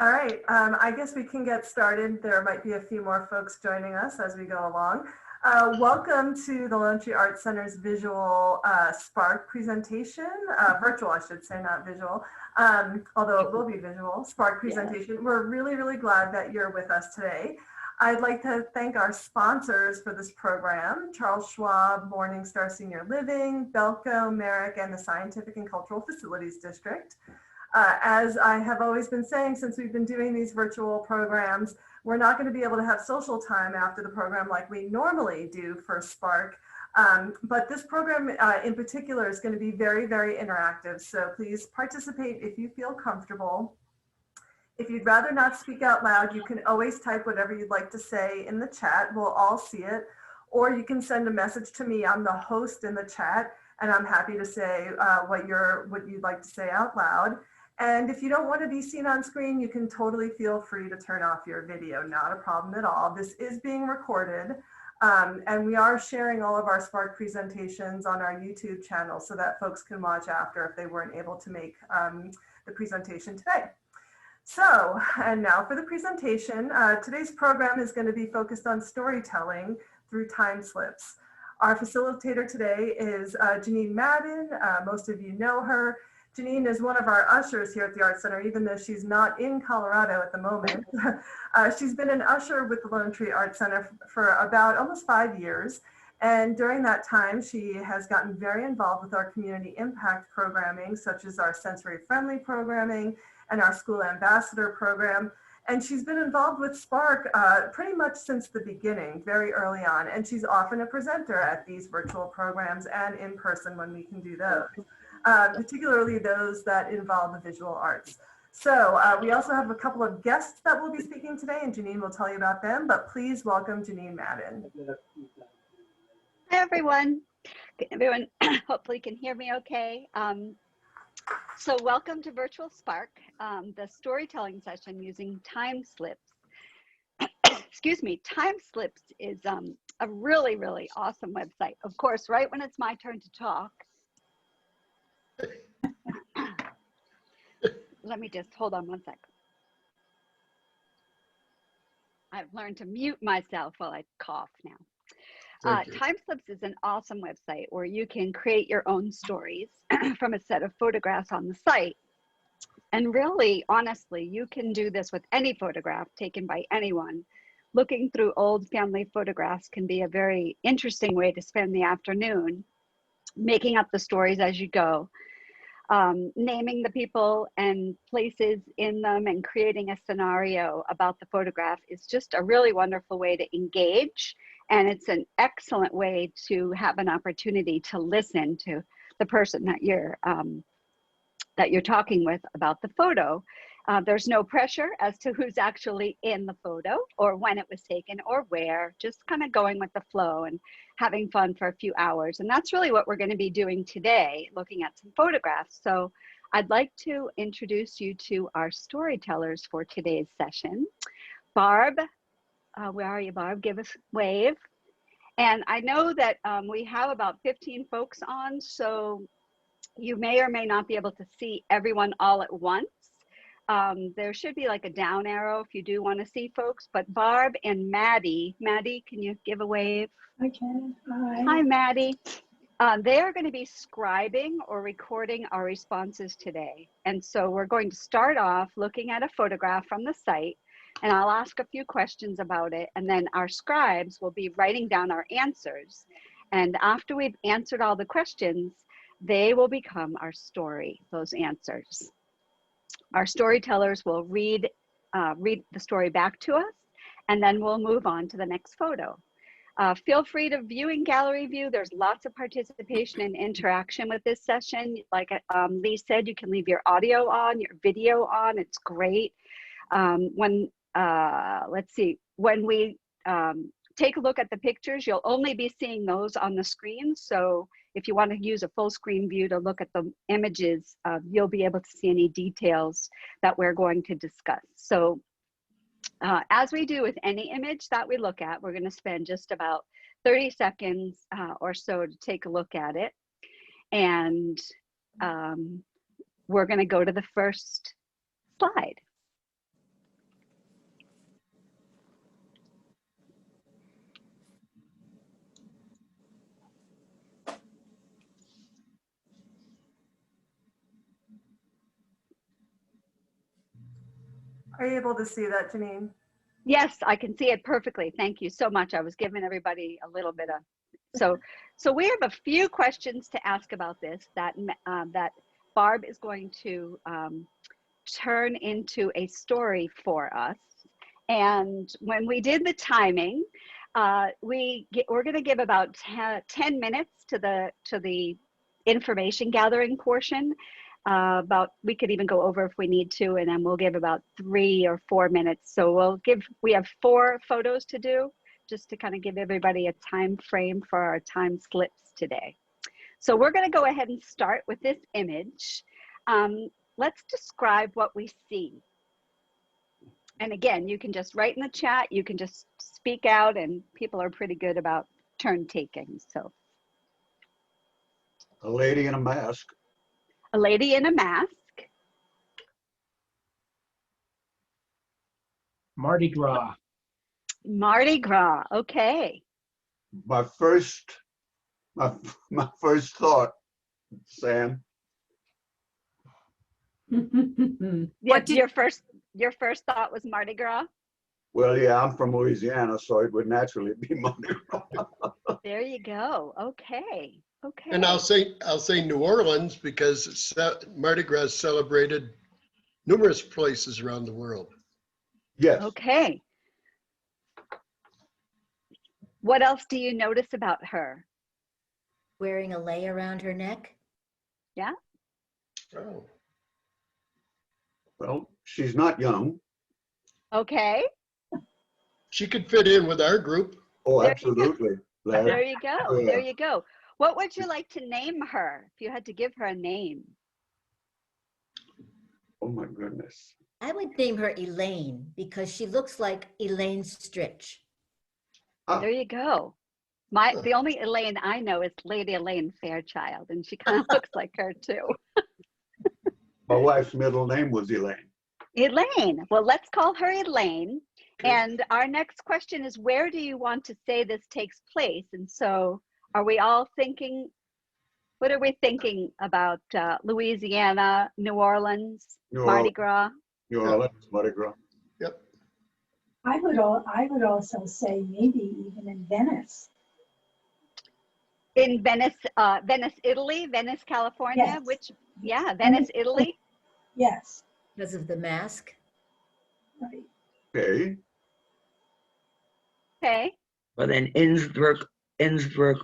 All right, I guess we can get started. There might be a few more folks joining us as we go along. Welcome to the Lone Tree Art Center's visual Spark presentation, virtual I should say, not visual, although it will be visual, Spark presentation. We're really, really glad that you're with us today. I'd like to thank our sponsors for this program, Charles Schwab, Morningstar Senior Living, Belco, Merrick, and the Scientific and Cultural Facilities District. As I have always been saying since we've been doing these virtual programs, we're not going to be able to have social time after the program like we normally do for Spark. But this program in particular is going to be very, very interactive. So please participate if you feel comfortable. If you'd rather not speak out loud, you can always type whatever you'd like to say in the chat. We'll all see it. Or you can send a message to me. I'm the host in the chat, and I'm happy to say what you'd like to say out loud. And if you don't want to be seen on screen, you can totally feel free to turn off your video. Not a problem at all. This is being recorded. And we are sharing all of our Spark presentations on our YouTube channel so that folks can watch after if they weren't able to make the presentation today. So, and now for the presentation. Today's program is going to be focused on storytelling through time slips. Our facilitator today is Janine Madden. Most of you know her. Janine is one of our ushers here at the Art Center, even though she's not in Colorado at the moment. She's been an usher with the Lone Tree Art Center for about almost 5 years. And during that time, she has gotten very involved with our community impact programming, such as our sensory friendly programming and our school ambassador program. And she's been involved with Spark pretty much since the beginning, very early on. And she's often a presenter at these virtual programs and in person when we can do those. Particularly those that involve the visual arts. So we also have a couple of guests that will be speaking today, and Janine will tell you about them, but please welcome Janine Madden. Hi, everyone. Everyone hopefully can hear me okay. So welcome to Virtual Spark, the storytelling session using time slips. Excuse me, time slips is a really, really awesome website. Of course, right when it's my turn to talk, let me just hold on one second. I've learned to mute myself while I cough now. Time Slips is an awesome website where you can create your own stories from a set of photographs on the site. And really, honestly, you can do this with any photograph taken by anyone. Looking through old family photographs can be a very interesting way to spend the afternoon, making up the stories as you go. Naming the people and places in them and creating a scenario about the photograph is just a really wonderful way to engage. And it's an excellent way to have an opportunity to listen to the person that you're talking with about the photo. There's no pressure as to who's actually in the photo or when it was taken or where, just kind of going with the flow and having fun for a few hours. And that's really what we're going to be doing today, looking at some photographs. So I'd like to introduce you to our storytellers for today's session. Barb, where are you, Barb? Give us a wave. And I know that we have about 15 folks on, so you may or may not be able to see everyone all at once. There should be like a down arrow if you do want to see folks, but Barb and Maddie, can you give a wave? Okay, hi. Hi, Maddie. They are going to be scribing or recording our responses today. And so we're going to start off looking at a photograph from the site, and I'll ask a few questions about it. And then our scribes will be writing down our answers. And after we've answered all the questions, they will become our story, those answers. Our storytellers will read the story back to us, and then we'll move on to the next photo. Feel free to view in gallery view. There's lots of participation and interaction with this session. Like Lee said, you can leave your audio on, your video on. It's great. Let's see, when we take a look at the pictures, you'll only be seeing those on the screen. So if you want to use a full screen view to look at the images, you'll be able to see any details that we're going to discuss. So as we do with any image that we look at, we're going to spend just about 30 seconds or so to take a look at it. And we're going to go to the first slide. Are you able to see that, Janine? Yes, I can see it perfectly. Thank you so much. I was giving everybody a little bit of, so we have a few questions to ask about this that Barb is going to turn into a story for us. And when we did the timing, we're going to give about 10 minutes to the information gathering portion. We could even go over if we need to, and then we'll give about 3 or 4 minutes. So we have 4 photos to do, just to kind of give everybody a time frame for our time slips today. So we're going to go ahead and start with this image. Let's describe what we see. And again, you can just write in the chat, you can just speak out, and people are pretty good about turn taking. So a lady in a mask. A lady in a mask. Mardi Gras. Mardi Gras, okay. My first thought, Sam. Yeah, your first thought was Mardi Gras? Well, yeah, I'm from Louisiana, so it would naturally be Mardi Gras. There you go. Okay. Okay. And I'll say New Orleans because Mardi Gras is celebrated numerous places around the world. Yes. Okay. What else do you notice about her? Wearing a lei around her neck. Yeah. Oh. Well, she's not young. Okay. She could fit in with our group. Oh, There you absolutely. Larry. There you go. Yeah. There you go. What would you like to name her if you had to give her a name? Oh my goodness. I would name her Elaine because she looks like Elaine Stritch. Ah, There you go. The only Elaine I know is Lady Elaine Fairchild, and she kind of looks like her too. my wife's middle name was Elaine. Elaine. Well, let's call her Elaine. And our next question is, where do you want to say this takes place? And so are we all thinking, what are we thinking about Louisiana, New Orleans, Mardi Gras? New Orleans, Mardi Gras. Yep. I would also say maybe even in Venice. In Venice, Italy, Venice, California, Yes. Venice, Italy. Yes, Because of the mask. right. Okay. Okay. Well, then Innsbruck,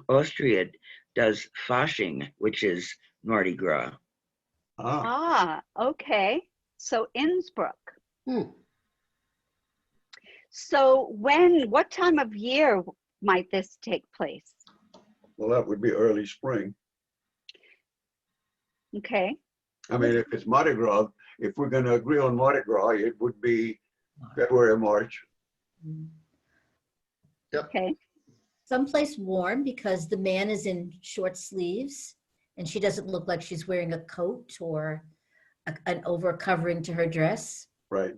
Austria does Fasching, which is Mardi Gras. Ah, Okay. So Innsbruck. Hmm. So what time of year might this take place? well, that would be early spring. Okay. I mean, if it's Mardi Gras, if we're going to agree on Mardi Gras, it would be February, March. Okay. Someplace warm because the man is in short sleeves and she doesn't look like she's wearing a coat or an over covering to her dress. Right.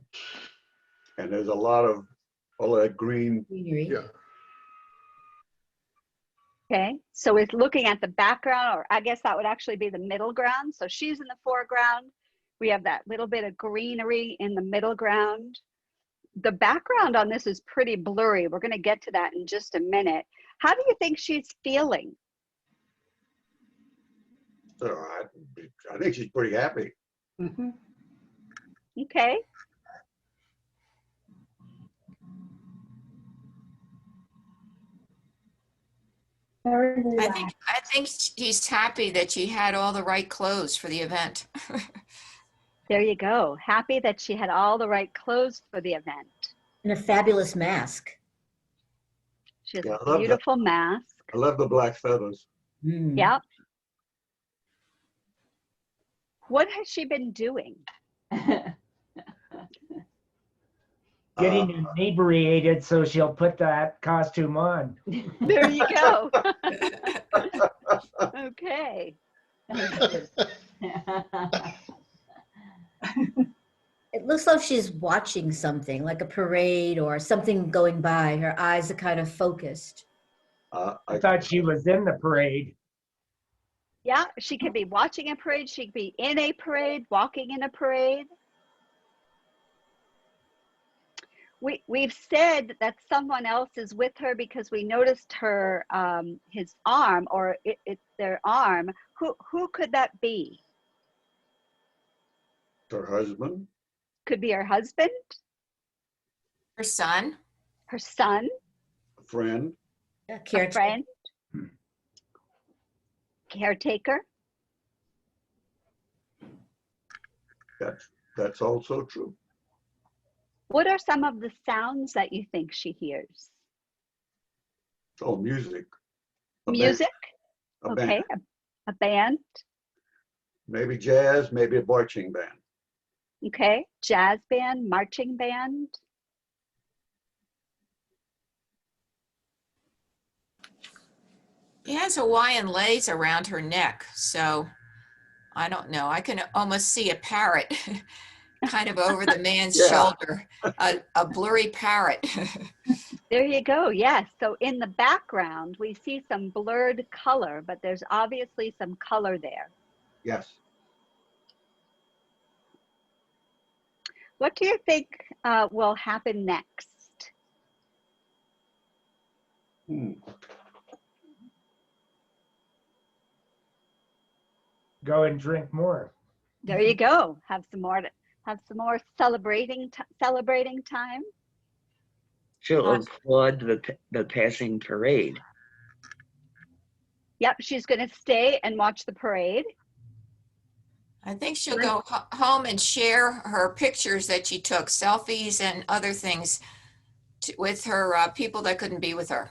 And there's a lot of all that green. Greenery. Yeah. Okay. So it's looking at the background, or I guess that would actually be the middle ground. So she's in the foreground. We have that little bit of greenery in the middle ground. The background on this is pretty blurry. We're going to get to that in just a minute. How do you think she's feeling? So I think she's pretty happy. Mm-hmm. Okay. Very I relaxed. think she's happy that she had all the right clothes for the event. There you go. Happy that she had all the right clothes for the event. And a fabulous mask. She has Yeah, I a love that. beautiful mask. I love the black feathers. Mm. Yep. What has she been doing? Getting inebriated so she'll put that costume on. There you go. Okay. It looks like she's watching something like a parade or something going by. Her eyes are kind of focused. I thought she was in the parade. Yeah, she could be watching a parade. She could be in a parade, walking in a parade. we've said that someone else is with her because we noticed her his arm, or it's their arm. Who could that be? Her husband, Could be her husband, Her son? her son, a friend. A a caretaker. friend, caretaker. That's also true. What are some of the sounds that you think she hears? Oh, music. A band. Music. A Okay, band. a band. Maybe jazz, maybe a marching band. Okay, jazz band, marching band. She has Hawaiian lace around her neck, so I don't know. I can almost see a parrot kind of over the man's Yeah. shoulder, a blurry parrot. There you go. Yes. So in the background, we see some blurred color, but there's obviously some color there. Yes. What do you think will happen next? Hmm. Go and drink more. There you go. Have some more celebrating time. She'll Uh, applaud the passing parade. Yep, she's going to stay and watch the parade. I think she'll go home and share her pictures that she took, selfies and other things with her people that couldn't be with her.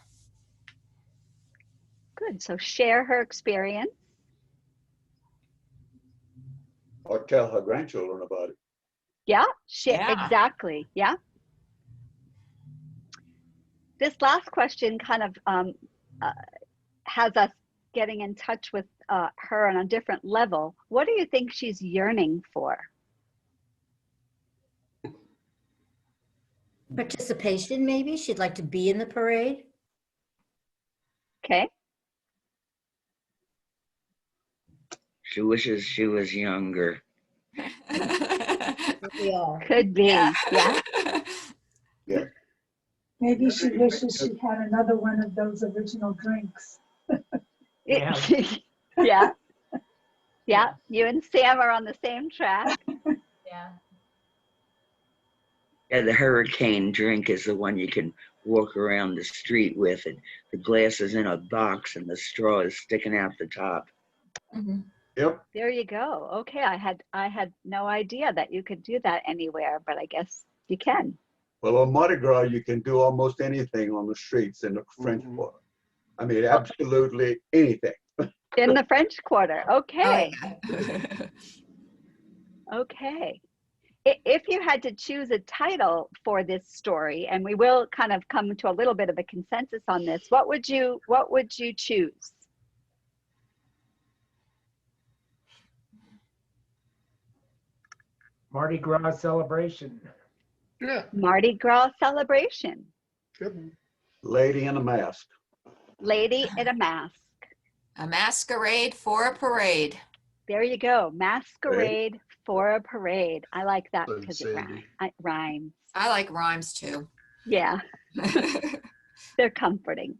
Good. So share her experience. Or tell her grandchildren about it. Yeah, Yeah. exactly. Yeah. This last question kind of has us getting in touch with her on a different level. What do you think she's yearning for? Participation, maybe? She'd like to be in the parade? Okay. She wishes she was younger. We all. Could be. Yeah. Yeah. Maybe she wishes she had another one of those original drinks. Yeah. Yeah. Yeah. You and Sam are on the same track. Yeah. Yeah, the hurricane drink is the one you can walk around the street with. And the glass is in a box and the straw is sticking out the top. Mhm. Yep. There you go. Okay. I had no idea that you could do that anywhere, but I guess you can. Well, on Mardi Gras, you can do almost anything on the streets in the French Mhm. Quarter. I mean, absolutely anything. In the French Quarter. Okay. Oh, yeah. Okay. If you had to choose a title for this story, and we will kind of come to a little bit of a consensus on this, what would you choose? Mardi Gras celebration. Yeah. Mardi Gras celebration. Good. Lady in a mask. Lady in a mask. A masquerade for a parade. There you go. Masquerade for a parade. I like that Good, because it Sandy. rhymes. I like rhymes too. Yeah, they're comforting.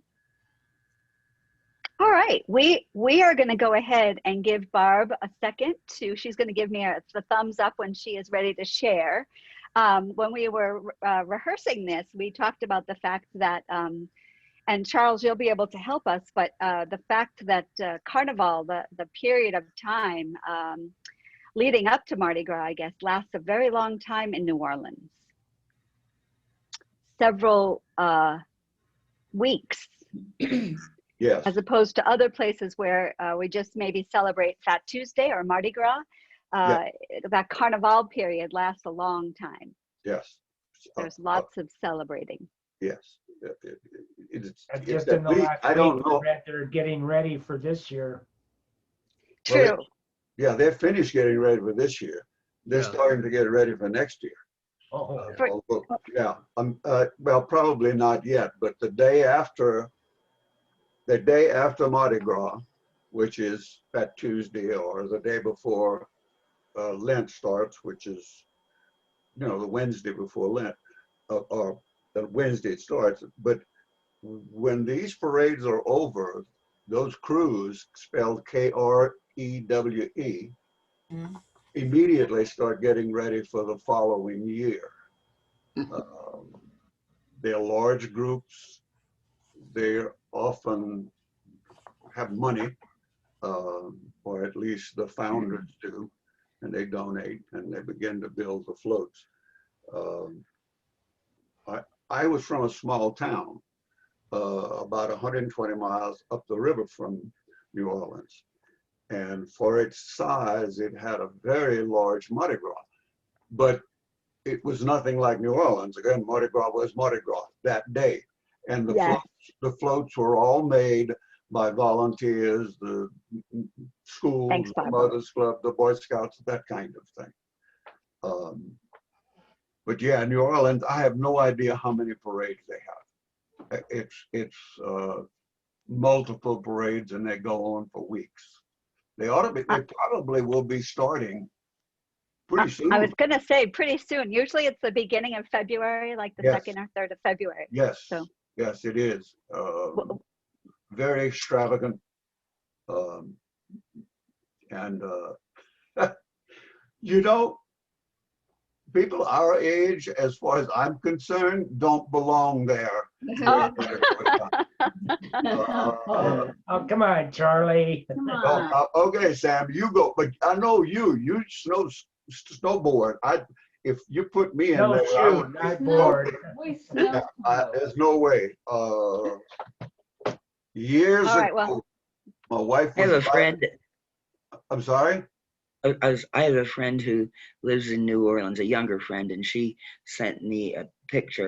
All right, we are going to go ahead and give Barb a second to, she's going to give me the thumbs up when she is ready to share. When we were rehearsing this, we talked about the fact that, and Charles, you'll be able to help us, but the fact that Carnival, the period of time leading up to Mardi Gras, I guess, lasts a very long time in New Orleans. Several weeks. Yes. As opposed to other places where we just maybe celebrate Fat Tuesday or Mardi Gras. That Carnival period lasts a long time. Yes. There's lots of celebrating. Yes. It's Just at in the least- last I don't week, know. they're getting ready for this year. True. Yeah, they're finished getting ready for this year. They're Yeah. starting to get ready for next year. Oh, Yeah. Well, probably not yet, but the day after Mardi Gras, which is Fat Tuesday, or the day before Lent starts, which is, the Wednesday before Lent, or that Wednesday it starts. But when these parades are over, those crews, spelled KREWE, Mm. immediately start getting ready for the following year. They're large groups. They often have money, or at least the founders do, and they donate and they begin to build the floats. I was from a small town, about 120 miles up the river from New Orleans. And for its size, it had a very large Mardi Gras. But it was nothing like New Orleans. Again, Mardi Gras was Mardi Gras that day. And Yes. the floats were all made by volunteers, the schools, Thanks, the Barbara. Mothers Club, the Boy Scouts, that kind of thing. But yeah, New Orleans, I have no idea how many parades they have. It's multiple parades and they go on for weeks. They probably will be starting pretty soon. I was going to say pretty soon. Usually it's the beginning of February, like the Yes. 2nd or 3rd of February. Yes, So- yes, it is. Very extravagant. And you know, people our age, as far as I'm concerned, don't belong there. Oh. Oh, come on, Charlie. Come Oh, on. okay, Sam, you go. But I know you snowboard. If you put me in No there, I shoe, would. not board. Yeah, there's no way. Years All right, ago, well- my wife I have was a friend. I'm sorry. I have a friend who lives in New Orleans, a younger friend, and she sent me a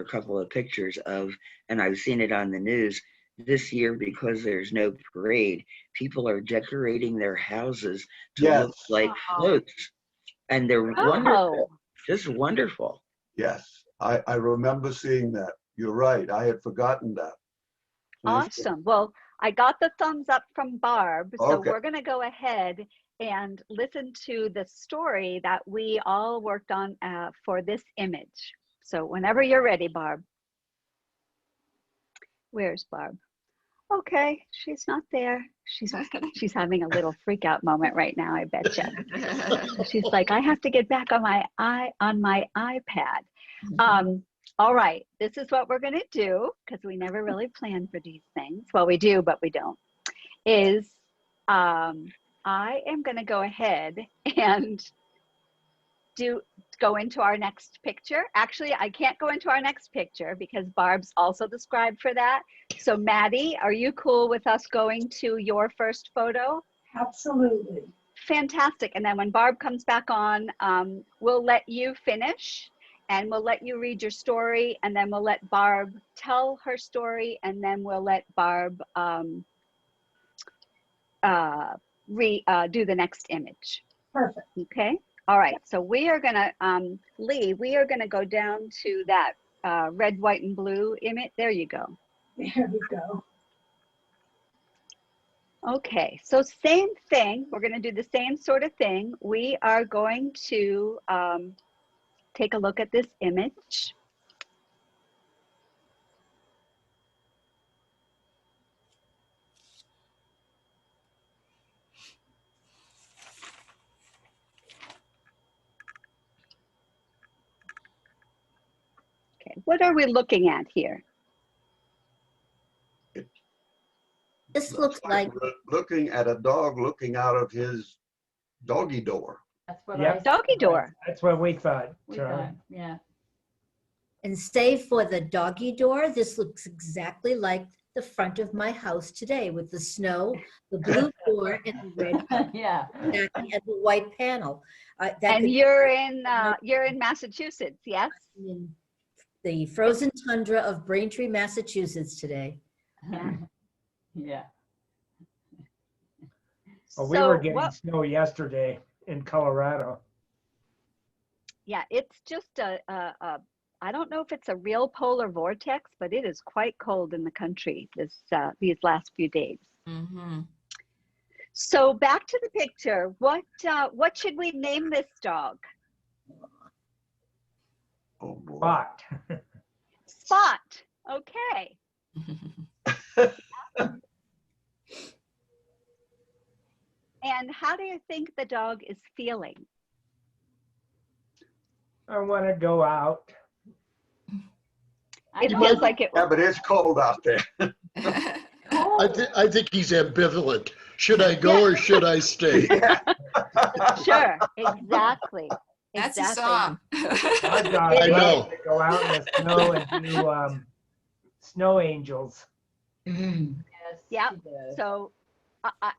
couple of pictures of, and I've seen it on the news this year because there's no parade. People are decorating their houses to look Yes. like floats, and they're Oh, wonderful, just wonderful. Yes, I remember seeing that. You're right. I had forgotten that. awesome. Well, I got the thumbs up from Barb. So Okay. we're going to go ahead and listen to the story that we all worked on for this image. So whenever you're ready, Barb. Where's Barb? Okay, she's not there. She's having a little freak out moment right now, I bet you. She's like, I have to get back on my iPad. All right, this is what we're going to do, because we never really plan for these things. Well, we do, but we don't. I am going to go ahead and go into our next picture. Actually, I can't go into our next picture because Barb's also the scribe for that. So Maddie, are you cool with us going to your first photo? Absolutely. Fantastic. And then when Barb comes back on, we'll let you finish and we'll let you read your story, and then we'll let Barb tell her story, and then we'll let Barb do the next image. Perfect. Okay. All right. So we are going to, Lee, we are going to go down to that red, white, and blue image. There you go. There we go. Okay. So same thing. We're going to do the same sort of thing. We are going to take a look at this image. Okay. What are we looking at here? This looks like, we're looking at a dog looking out of his doggy door. That's what Yep. Doggy door. That's what we thought, we Charlie. thought, yeah. and save for the doggy door, this looks exactly like the front of my house today with the snow, the blue door, and the red Yeah. and the white panel. That And could you're in Massachusetts, yes? be in the frozen tundra of Braintree, Massachusetts today. Yeah. Yeah. Well, we were So getting snow yesterday in Colorado. yeah, it's just I don't know if it's a real polar vortex, but it is quite cold in the country these last few days. Mm-hmm. So back to the picture. What should we name this dog? Oh boy. Spot. Spot. Okay. And how do you think the dog is feeling? I want to go out. It feels like it. Yeah, but it's cold out there. I think he's ambivalent. Should I go or should I stay? Sure, exactly. That's a Exactly. song. Our dog I know. loves to go out in the snow and do snow angels. Yeah. So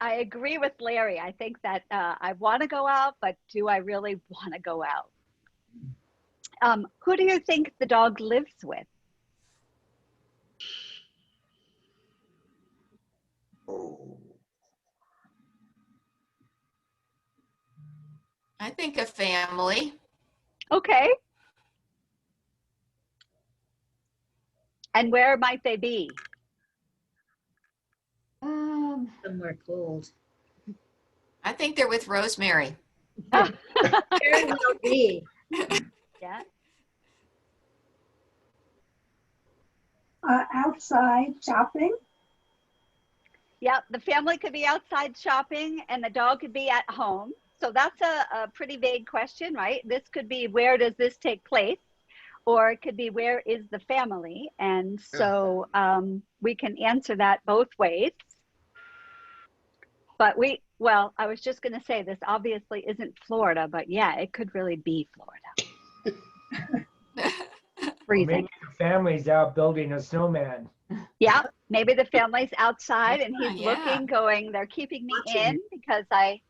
I agree with Larry. I think that I want to go out, but do I really want to go out? Who do you think the dog lives with? Oh. I think a family. Okay. And where might they be? Somewhere cold. I think they're with Rosemary. Very well be. Yeah. Outside shopping. Yeah, the family could be outside shopping and the dog could be at home. So that's a pretty vague question, right? This could be, where does this take place? Or it could be, where is the family? And so we can answer that both ways. But I was just going to say, this obviously isn't Florida, but yeah, it could really be Florida. Freezing. Maybe the family's out building a snowman. Yeah, maybe the family's outside and he's Yeah. looking, going, they're keeping me in because I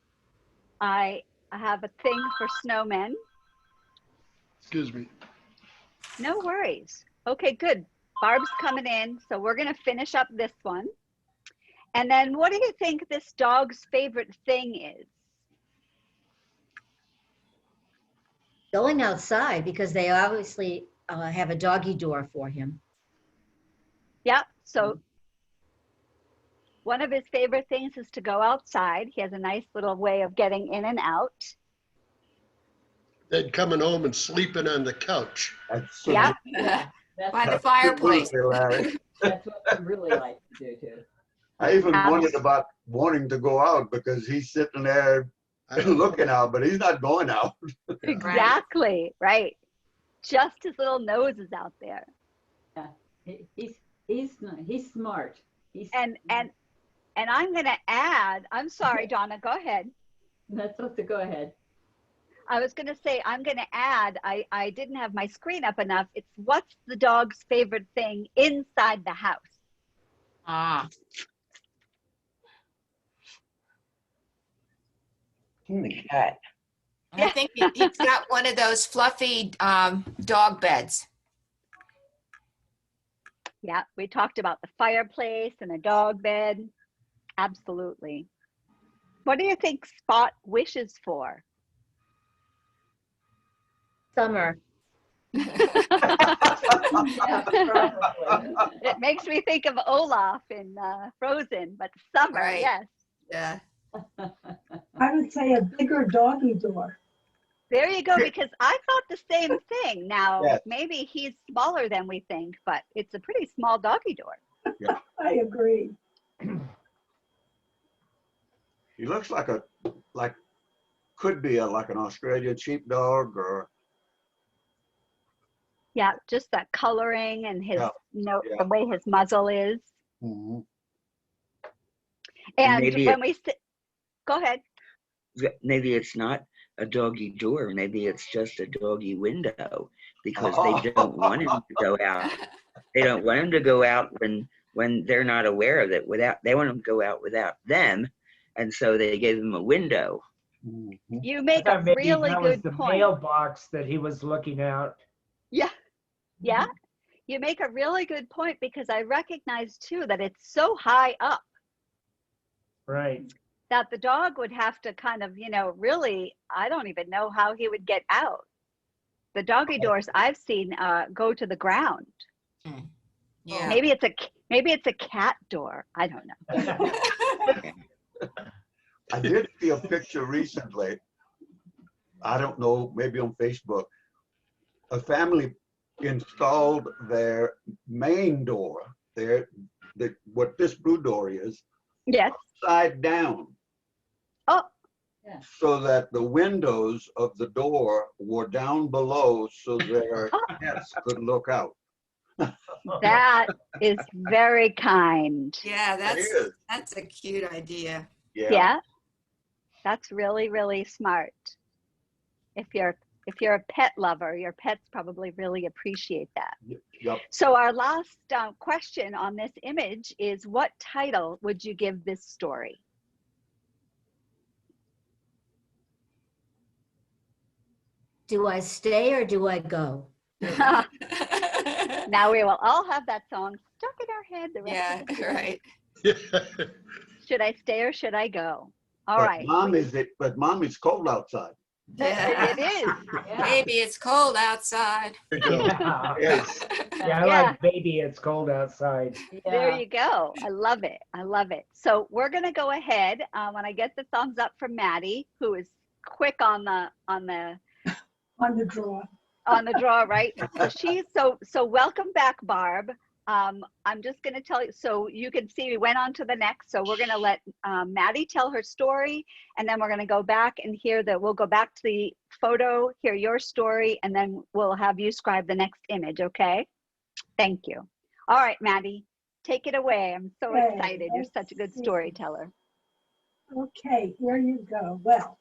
have a thing for snowmen. Excuse me. No worries. Okay, good. Barb's coming in, so we're going to finish up this one. And then what do you think this dog's favorite thing is? Going outside because they obviously have a doggy door for him. Yeah, so one of his favorite things is to go outside. He has a nice little way of getting in and out. Then coming home and sleeping on the couch. That's Yeah. Yeah, By the that's fireplace. Larry. that's what I really like to do too. I even wondered about wanting to go out because he's sitting there looking out, but he's not going out. Exactly, right. Just his little nose is out there. He's smart. And I'm going to add, I'm sorry, Donna, go ahead. That's what to go ahead. I was going to say, I'm going to add, I didn't have my screen up enough. It's what's the dog's favorite thing inside the house? Ah, The cat. I think he's got one of those fluffy dog beds. Yeah, we talked about the fireplace and a dog bed. Absolutely. What do you think Spot wishes for? Summer. It makes me think of Olaf in Frozen, but summer, Right. yes. Yeah. I would say a bigger doggy door. There you go, because I thought the same thing. Now, Yes. maybe he's smaller than we think, but it's a pretty small doggy door. I agree. He looks like could be like an Australian sheepdog or Yeah, just that coloring and his, Yeah. the way his muzzle is. Mhm. And Maybe when we sit, go ahead. Maybe it's not a doggy door. Maybe it's just a doggy window because they don't want him to go out. They don't want him to go out when they're not aware of it. They want him to go out without them, and so they gave him a window. Mhm. You I make a thought maybe really that was good the point. mailbox that he was looking out. Yeah. Yeah. You make a really good point because I recognize too that it's so high up Right. that the dog would have to kind of, really, I don't even know how he would get out. The doggy doors I've seen go to the ground. Yeah. Maybe it's a cat door. I don't know. I did see a picture recently. I don't know, maybe on Facebook. A family installed their main door, what this blue door is, Yes. upside down, Oh, so that the windows of the door were down below so their pets could look out. that is very kind. Yeah, It is. that's a cute idea. Yeah. That's really, really smart. If you're a pet lover, your pets probably really appreciate that. Yep. So our last question on this image is, what title would you give this story? Do I stay or do I go? Now we will all have that song stuck in our head the rest Yeah, of the day. right. Should I stay or should I go? All But right. Mom, it's cold outside. Yeah. It is. Baby, it's cold outside. There you go. Yeah, Yes. yeah, I like baby, it's cold outside. There you go. I love it. I love it. So we're going to go ahead when I get the thumbs up from Maddie, who is quick on the On the draw. draw, right? So welcome back, Barb. I'm just going to tell you, so you can see we went on to the next. So we're going to let Maddie tell her story, and then we're going to go back and we'll go back to the photo, hear your story, and then we'll have you scribe the next image, okay? Thank you. All right, Maddie, take it away. I'm so Okay, excited. You're such a good let's see. storyteller. Okay, here you go. Well,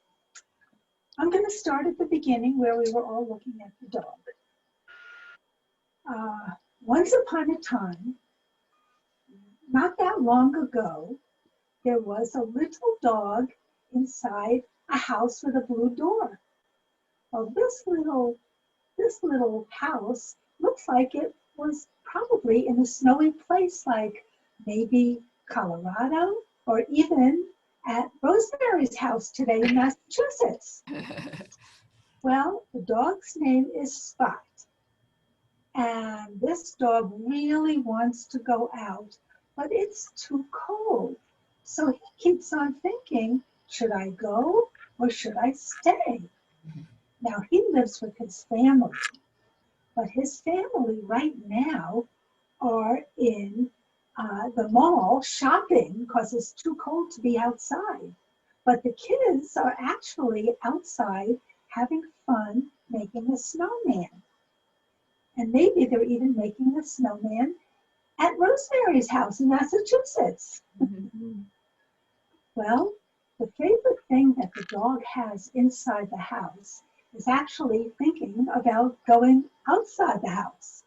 I'm going to start at the beginning where we were all looking at the dog. Once upon a time, not that long ago, there was a little dog inside a house with a blue door. Well, this little house looks like it was probably in a snowy place like maybe Colorado or even at Rosemary's house today in Massachusetts. Well, the dog's name is Spot. And this dog really wants to go out, but it's too cold. So he keeps on thinking, should I go or should I stay? Now he lives with his family, but his family right now are in the mall shopping because it's too cold to be outside. But the kids are actually outside having fun making a snowman. And maybe they're even making a snowman at Rosemary's house in Massachusetts. Well, the favorite thing that the dog has inside the house is actually thinking about going outside the house.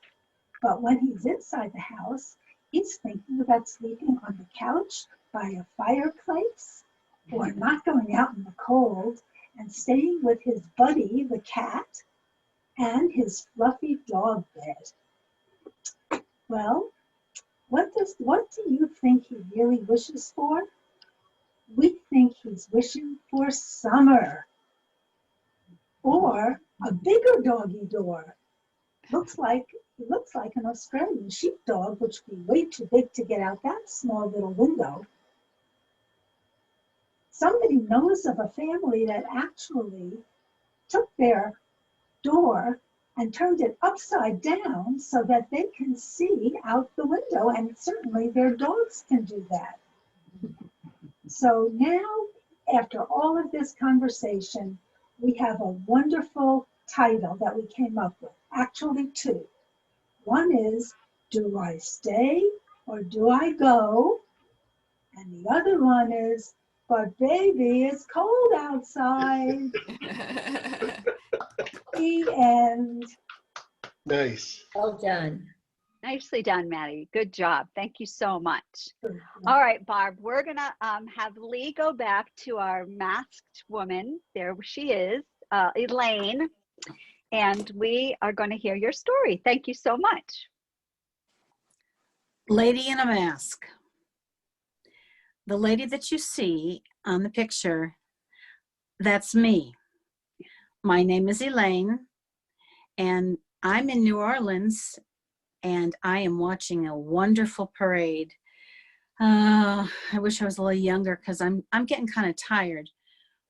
But when he's inside the house, he's thinking about sleeping on the couch by a fireplace or not going out in the cold and staying with his buddy, the cat, and his fluffy dog bed. Well, what do you think he really wishes for? We think he's wishing for summer or a bigger doggy door. It looks like an Australian sheepdog, which would be way too big to get out that small little window. Somebody knows of a family that actually took their door and turned it upside down so that they can see out the window, and certainly their dogs can do that. So now, after all of this conversation, we have a wonderful title that we came up with, actually two. One is, do I stay or do I go? And the other one is, but baby, it's cold outside. The end. Nice. Well done. Nicely done, Maddie. Good job. Thank you so much. All right, Barb, we're going to have Lee go back to our masked woman. There she is, Elaine. And we are going to hear your story. Thank you so much. Lady in a Mask. The lady that you see on the picture, that's me. My name is Elaine, and I'm in New Orleans, and I am watching a wonderful parade. I wish I was a little younger because I'm getting kind of tired,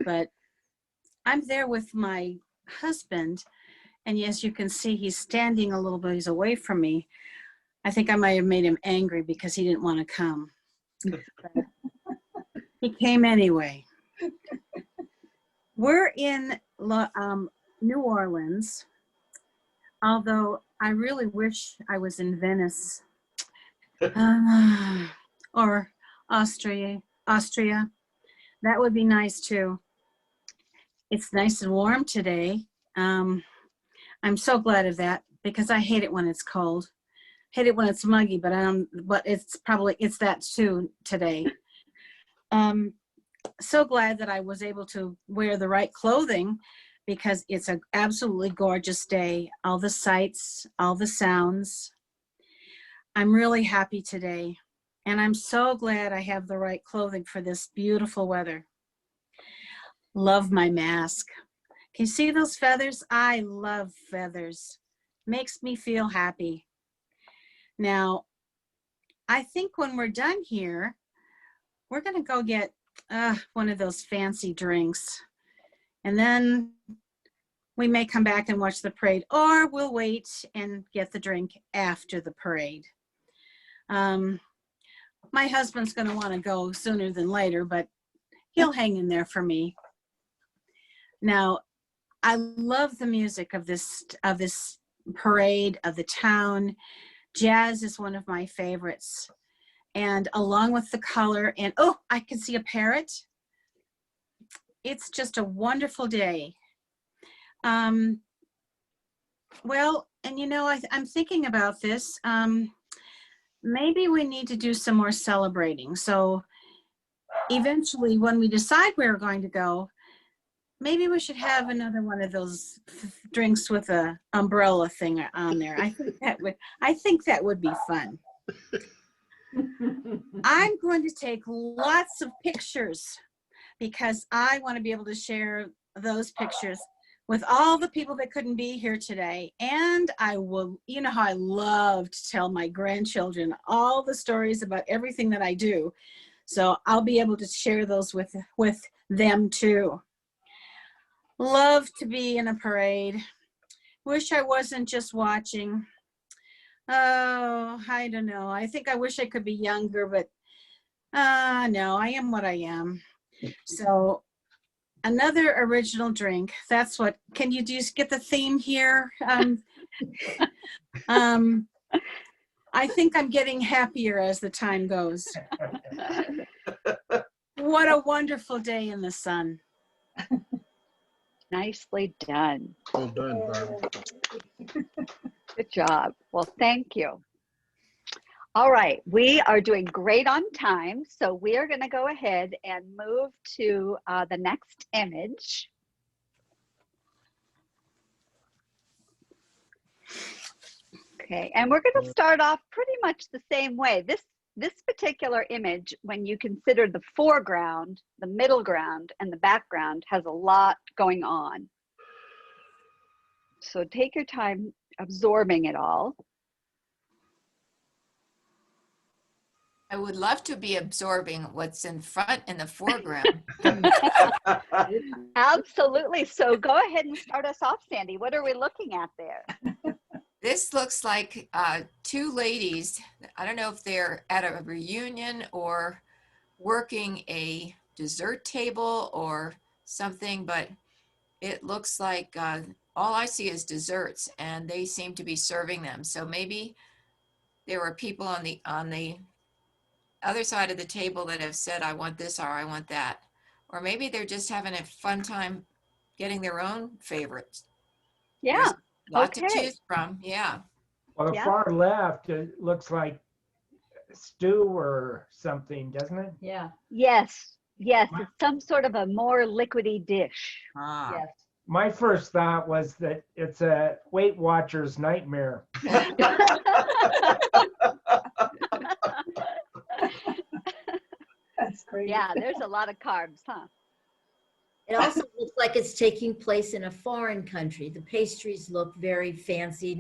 but I'm there with my husband, And as you can see, he's standing a little bit away from me. I think I might have made him angry because he didn't want to come. He came anyway. We're in New Orleans, although I really wish I was in Venice or Austria. That would be nice too. It's nice and warm today. I'm so glad of that because I hate it when it's cold. Hate it when it's muggy, but it's that too today. So glad that I was able to wear the right clothing because it's an absolutely gorgeous day. All the sights, all the sounds. I'm really happy today. And I'm so glad I have the right clothing for this beautiful weather. Love my mask. Can you see those feathers? I love feathers. Makes me feel happy. Now, I think when we're done here, we're gonna go get one of those fancy drinks. And then we may come back and watch the parade, or we'll wait and get the drink after the parade. My husband's gonna wanna go sooner than later, but he'll hang in there for me. Now, I love the music of this parade, of the town. Jazz is one of my favorites. And along with the color, and oh, I can see a parrot. It's just a wonderful day. Well, and you know, I'm thinking about this. Maybe we need to do some more celebrating. So eventually when we decide where we're going to go, maybe we should have another one of those drinks with a umbrella thing on there. I think that would be fun. I'm going to take lots of pictures because I want to be able to share those pictures with all the people that couldn't be here today. And I will, you know how I love to tell my grandchildren all the stories about everything that I do. So I'll be able to share those with them too. Love to be in a parade. Wish I wasn't just watching. Oh, I don't know. I think I wish I could be younger, but no, I am what I am. So another original drink. That's what, can you just get the theme here? I think I'm getting happier as the time goes. What a wonderful day in the sun. Nicely done. Well done, Barb. Good job. Well, thank you. All right, we are doing great on time, so we are going to go ahead and move to the next image. Okay, and we're going to start off pretty much the same way. This particular image, when you consider the foreground, the middle ground, and the background, has a lot going on. So take your time absorbing it all. I would love to be absorbing what's in front and the foreground. Absolutely. So go ahead and start us off, Sandy. What are we looking at there? This looks like two ladies. I don't know if they're at a reunion or working a dessert table or something, but it looks like all I see is desserts, and they seem to be serving them. So maybe there were people on the other side of the table that have said, I want this or I want that. Or maybe they're just having a fun time getting their own favorites. Yeah. There's a lot Okay. to choose from. Yeah. Well, the Yeah. far left, it looks like stew or something, doesn't it? Yeah. Yes. Yes. It's some sort of a more liquidy dish. Ah. Yes. My first thought was that it's a Weight Watchers nightmare. That's great. Yeah, there's a lot of carbs, huh? It also looks like it's taking place in a foreign country. The pastries look very fancy,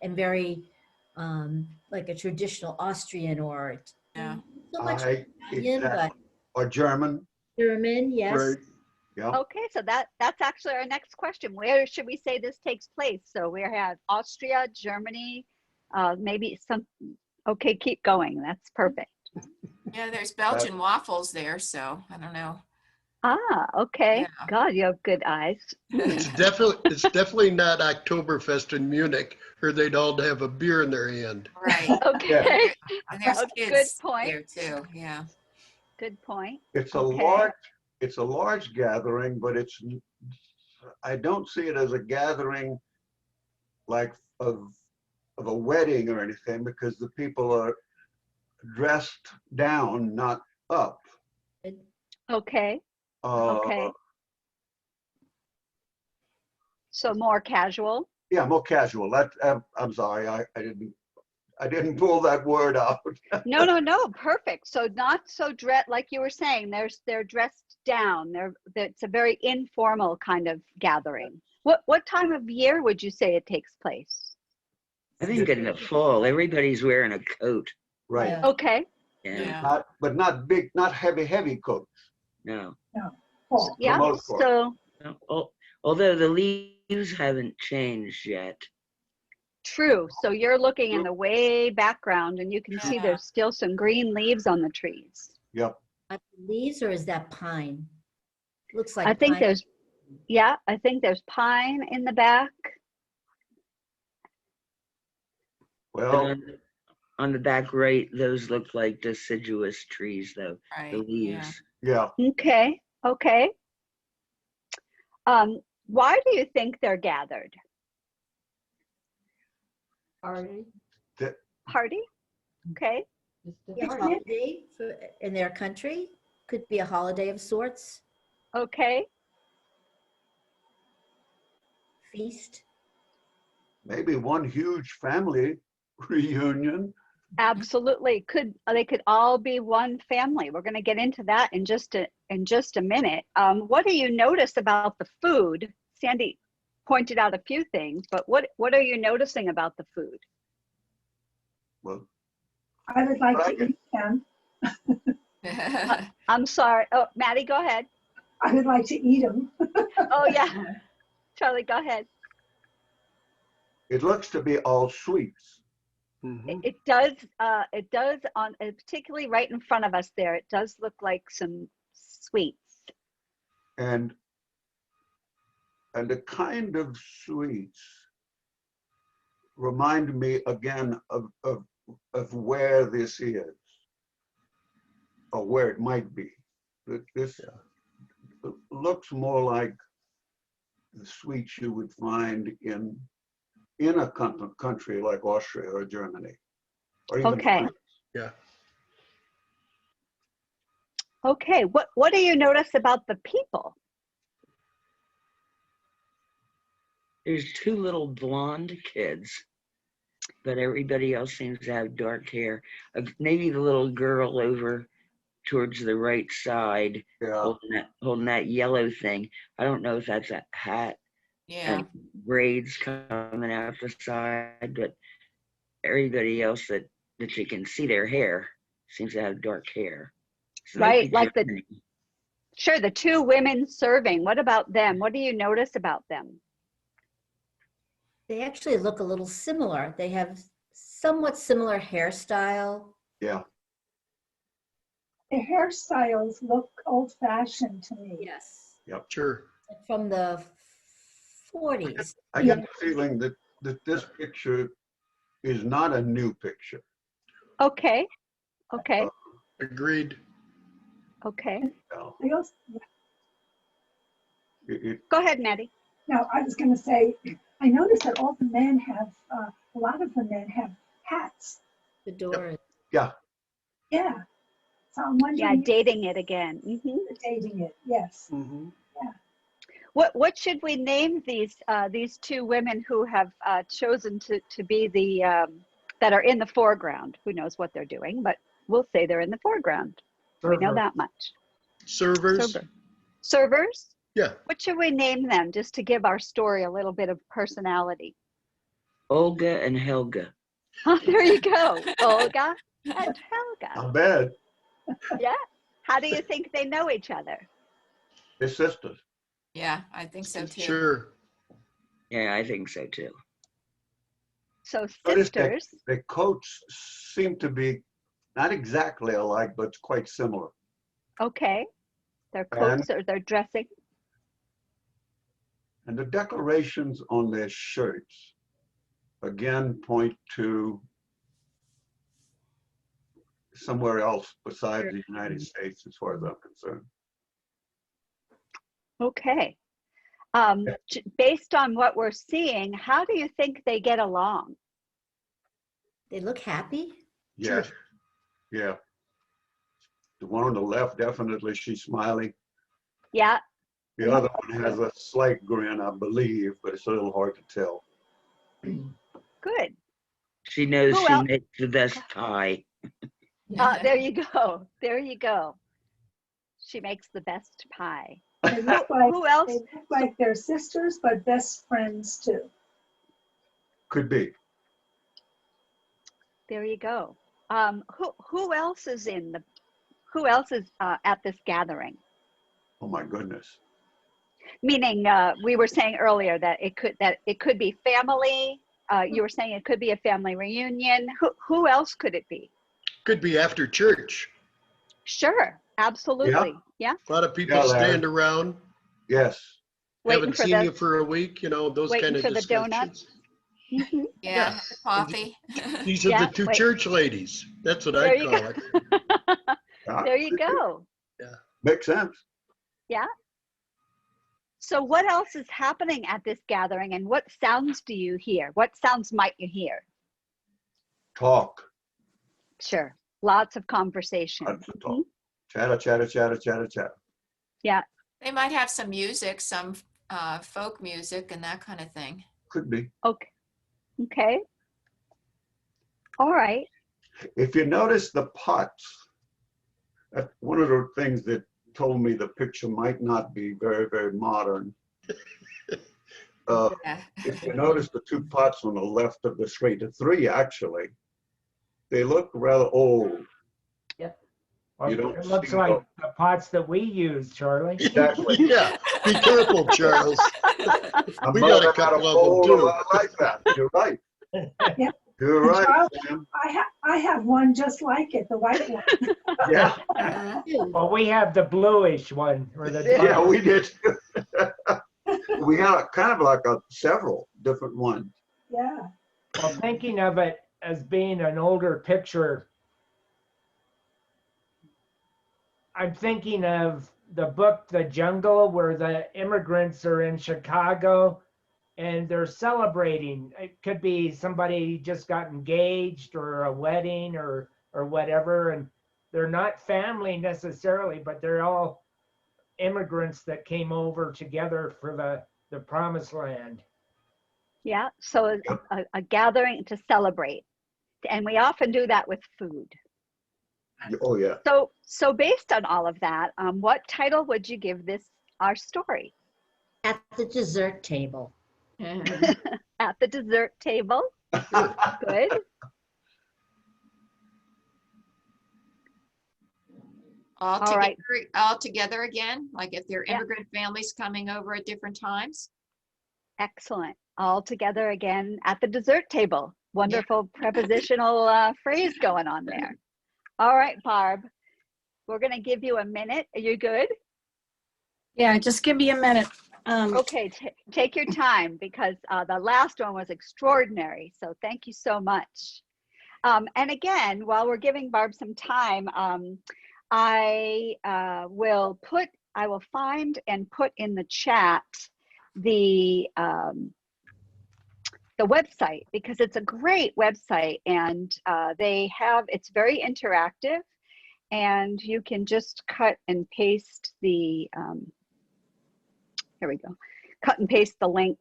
and very like a traditional Austrian or Yeah. so much I- Italian, but Or German. German, yes. Where Yeah. Okay, so that's actually our next question. Where should we say this takes place? So we have Austria, Germany, maybe some. Okay, keep going. That's perfect. Yeah, there's Belgian waffles there, so I don't know. Ah, okay. Yeah. God, you have good eyes. It's definitely not Oktoberfest in Munich, or they'd all have a beer in their hand. Right. Okay. And there's A kids good point. there too. Yeah. Good point. It's a Okay. large gathering, but I don't see it as a gathering like of a wedding or anything, because the people are dressed down, not up. Okay. Uh, Okay. So more casual. Yeah, more casual. I'm sorry, I didn't pull that word out. No. Perfect. So not so like you were saying, they're dressed down. It's a very informal kind of gathering. What time of year would you say it takes place? I think in the fall, everybody's wearing a coat. Right. Yeah. Okay. Yeah. But not big, not heavy coats. No. Fall. Yeah. most part. So Although the leaves haven't changed yet. true. So you're looking in the way background and you can see Yeah. there's still some green leaves on the trees. Yep. Are they leaves, or is that pine? Looks like I think pine. I think there's pine in the back. Well, On the back right, those look like deciduous trees, though. Right. The leaves. yeah. Okay. Okay. Why do you think they're gathered? Party. Party? Okay. Just a Yeah, party. holiday in their country. Could be a holiday of sorts. Okay. Feast. Maybe one huge family reunion. Absolutely. They could all be one family. We're going to get into that in just a minute. What do you notice about the food? Sandy pointed out a few things, but what are you noticing about the food? Well, I would like But I to eat them. I'm sorry. Oh, Maddie, go ahead. I would like to eat them. Oh yeah. Charlie, go ahead. it looks to be all sweets. It does on particularly right in front of us there. It does look like some sweets. And the kind of sweets remind me again of where this is, or where it might be. This looks more like the sweets you would find in a country like Austria or Germany, or even Okay. France. Yeah. Okay. What do you notice about the people? There's two little blonde kids, but everybody else seems to have dark hair. Maybe the little girl over towards the right side Yeah. holding that yellow thing. I don't know if that's a hat Yeah. and braids coming out the side, but everybody else that you can see their hair seems to have dark hair. So Right, like Germany. Sure, the two women serving. What about them? What do you notice about them? They actually look a little similar. They have somewhat similar hairstyle. Yeah. The hairstyles look old-fashioned to me. Yes. Sure. From the 40s. I get the feeling that this picture is not a new picture. Okay. Okay. Agreed. Okay. No. I also, Go ahead, Maddie. no, I was going to say, I noticed that all the men have, a lot of the men have hats. Fedoras. Yeah. Yeah. So I'm Yeah, wondering, dating it again. dating it, yes. What should we name these two women who have chosen to be the that are in the foreground? Who knows what they're doing, but we'll say they're in the foreground. We know that much. Servers. Servers? Yeah. What should we name them just to give our story a little bit of personality? Olga and Helga. Oh, there you go. Olga and Helga. Not bad. Yeah. How do you think they know each other? His sisters. Yeah, I think so too. Sure. Yeah, I think so too. So Notice sisters, the coats seem to be not exactly alike, but quite similar. okay. Their coats or their dressing. And the decorations on their shirts, again, point to somewhere else besides the United States, as far as I'm concerned. Okay. Based on what we're seeing, how do you think they get along? They look happy. Yes, yeah. The one on the left, definitely, she's smiling. Yeah. The other one has a slight grin, I believe, but it's a little hard to tell. Good. She knows Who she else? makes the best pie. There you go. There you go. She makes the best pie. They look like, Who else? they look like they're sisters, but best friends too. Could be. There you go. Who else is who else is at this gathering? Oh my goodness. Meaning, we were saying earlier that it could be family. You were saying it could be a family reunion. Who else could it be? Could be after church. Sure, absolutely. Yeah. A lot of people Yeah, Larry. stand around, Yes. Waiting haven't for seen the you for a week, those waiting kind of for the donuts. discussions. Mhm. Yeah, the coffee. These are Yeah, the two wait. church ladies. That's what There I you call go. it. There you go. Makes sense. Yeah. So what else is happening at this gathering, and what sounds do you hear? What sounds might you hear? Talk. Sure. Lots of conversation. Lots of talk. Chatter, chatter, chatter, chatter, chatter. Yeah. They might have some music, some folk music and that kind of thing. Could be. Okay. Okay. All right. If you notice the pots, one of the things that told me the picture might not be very, very modern. Yeah. If you notice the two pots on the left of the screen, the three actually, they look rather old. Well, You don't it looks see like those. the pots that we use, Charlie. Exactly. Yeah, be careful, Charles. My We mother got a had couple of bowl them too. like that. You're right. Yeah. You're right, Charles, Sam. I have one just like it, the white one. Yeah, Well, we have the bluish one. Or the yeah, dark- we did. We had kind of like several different ones. Yeah. Well, thinking of it as being an older picture, I'm thinking of the book The Jungle, where the immigrants are in Chicago and they're celebrating. It could be somebody just got engaged or a wedding or whatever, and they're not family necessarily, but they're all immigrants that came over together for the promised land. Yeah. So a gathering to celebrate. And we often do that with food. Oh, yeah. So based on all of that, what title would you give our story? At the dessert table. At the dessert table. Good. All All right. together again, like if there are Yeah. immigrant families coming over at different times. Excellent. All together again at the dessert table. Wonderful prepositional phrase going on there. All right, Barb, we're going to give you a minute. Are you good? Yeah, just give me a minute. Okay, take your time because the last one was extraordinary. So thank you so much. And again, while we're giving Barb some time, I will find and put in the chat the website, because it's a great website, and it's very interactive, and you can just cut and paste the here we go, cut and paste the link.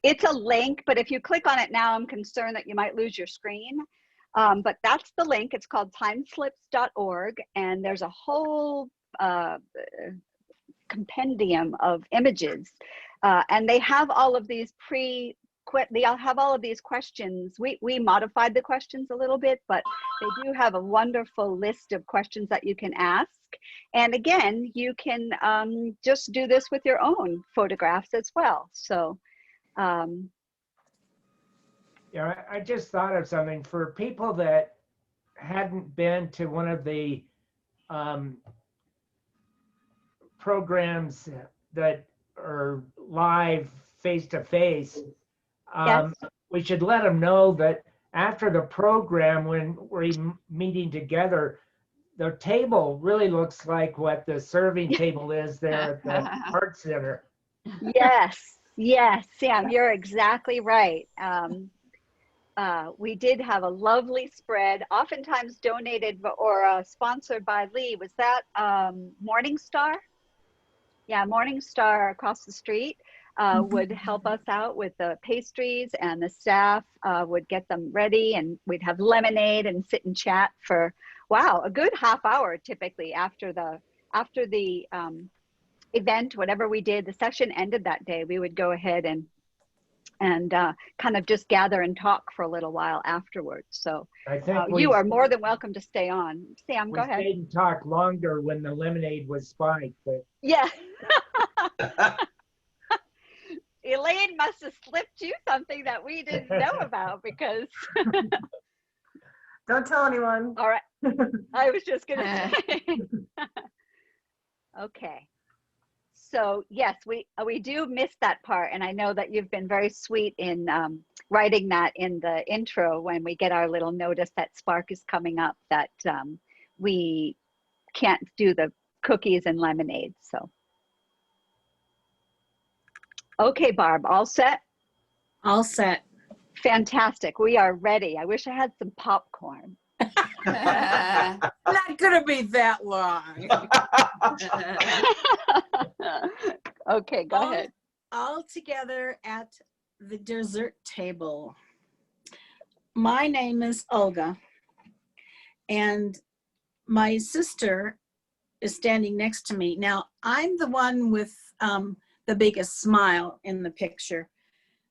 It's a link, but if you click on it now, I'm concerned that you might lose your screen. But that's the link. It's called timeslips.org, and there's a whole compendium of images, and they have all of these I'll have all of these questions. We modified the questions a little bit, but they do have a wonderful list of questions that you can ask. And again, you can just do this with your own photographs as well. So, Yeah, I just thought of something for people that hadn't been to one of the programs that are live face to face. yes. We should let them know that after the program, when we're meeting together, the table really looks like what the serving table is there at the Art Center. Yes, yes, Sam, you're exactly right. We did have a lovely spread, oftentimes donated or sponsored by Lee. Was that Morningstar? Yeah, Morningstar across the street would help us out with the pastries, and the staff would get them ready, and we'd have lemonade and sit and chat for, wow, a good half hour typically after the event, whatever we did, the session ended that day, we would go ahead and kind of just gather and talk for a little while afterwards. So I think you are more than welcome to stay on. Sam, go ahead. We stayed and talked longer when the lemonade was spiked, but Yeah. Elaine must have slipped you something that we didn't know about, because Don't tell anyone. all right, I was just gonna say. Okay, so yes, we do miss that part, and I know that you've been very sweet in writing that in the intro when we get our little notice that Spark is coming up, that we can't do the cookies and lemonade. So okay, Barb, all set? All set. Fantastic. We are ready. I wish I had some popcorn. Not gonna be that long. Okay, go ahead. All together at the dessert table. My name is Olga, and my sister is standing next to me. Now, I'm the one with the biggest smile in the picture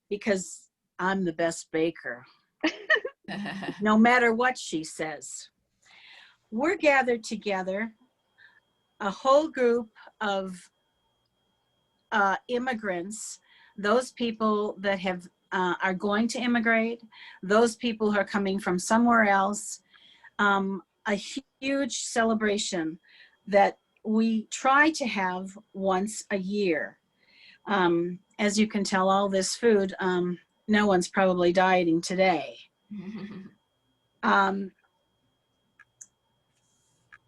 because I'm the best baker, no matter what she says. We're gathered together, a whole group of immigrants, those people that have are going to immigrate, those people who are coming from somewhere else, a huge celebration that we try to have once a year. As you can tell, all this food, no one's probably dieting today.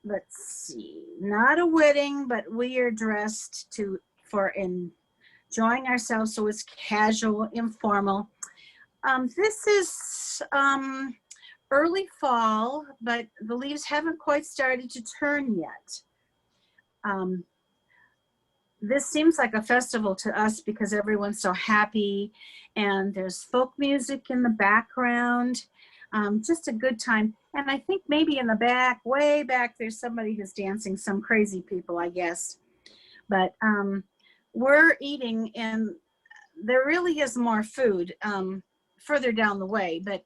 Let's see, not a wedding, but we are dressed for enjoying ourselves, so it's casual, informal. This is early fall, but the leaves haven't quite started to turn yet. This seems like a festival to us because everyone's so happy, and there's folk music in the background, just a good time. And I think maybe in the back, way back, there's somebody who's dancing, some crazy people, I guess. But we're eating, and there really is more food further down the way, but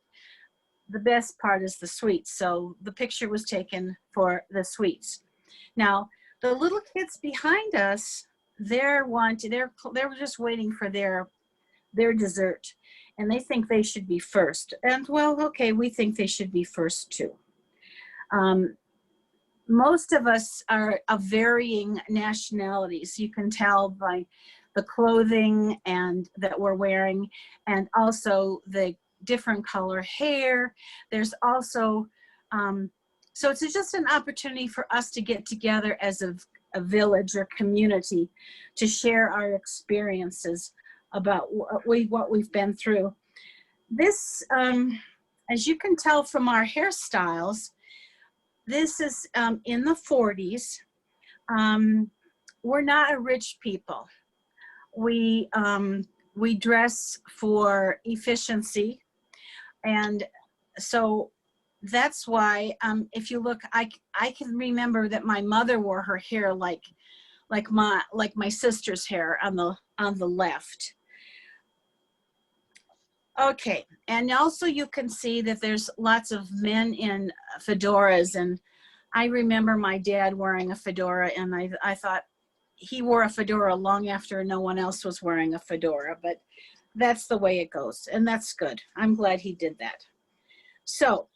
the best part is the sweets. So the picture was taken for the sweets. Now, the little kids behind us, they're just waiting for their dessert, and they think they should be first. And well, okay, we think they should be first too. Most of us are of varying nationalities. You can tell by the clothing and that we're wearing, and also the different color hair. There's also, so it's just an opportunity for us to get together as a village or community to share our experiences about what we've been through. This, as you can tell from our hairstyles, this is in the 40s. We're not a rich people. We dress for efficiency, and so that's why if you look, I can remember that my mother wore her hair like my sister's hair on the left. Okay, and also you can see that there's lots of men in fedoras, and I remember my dad wearing a fedora, and I thought he wore a fedora long after no one else was wearing a fedora, but that's the way it goes, and that's good. I'm glad he did that. So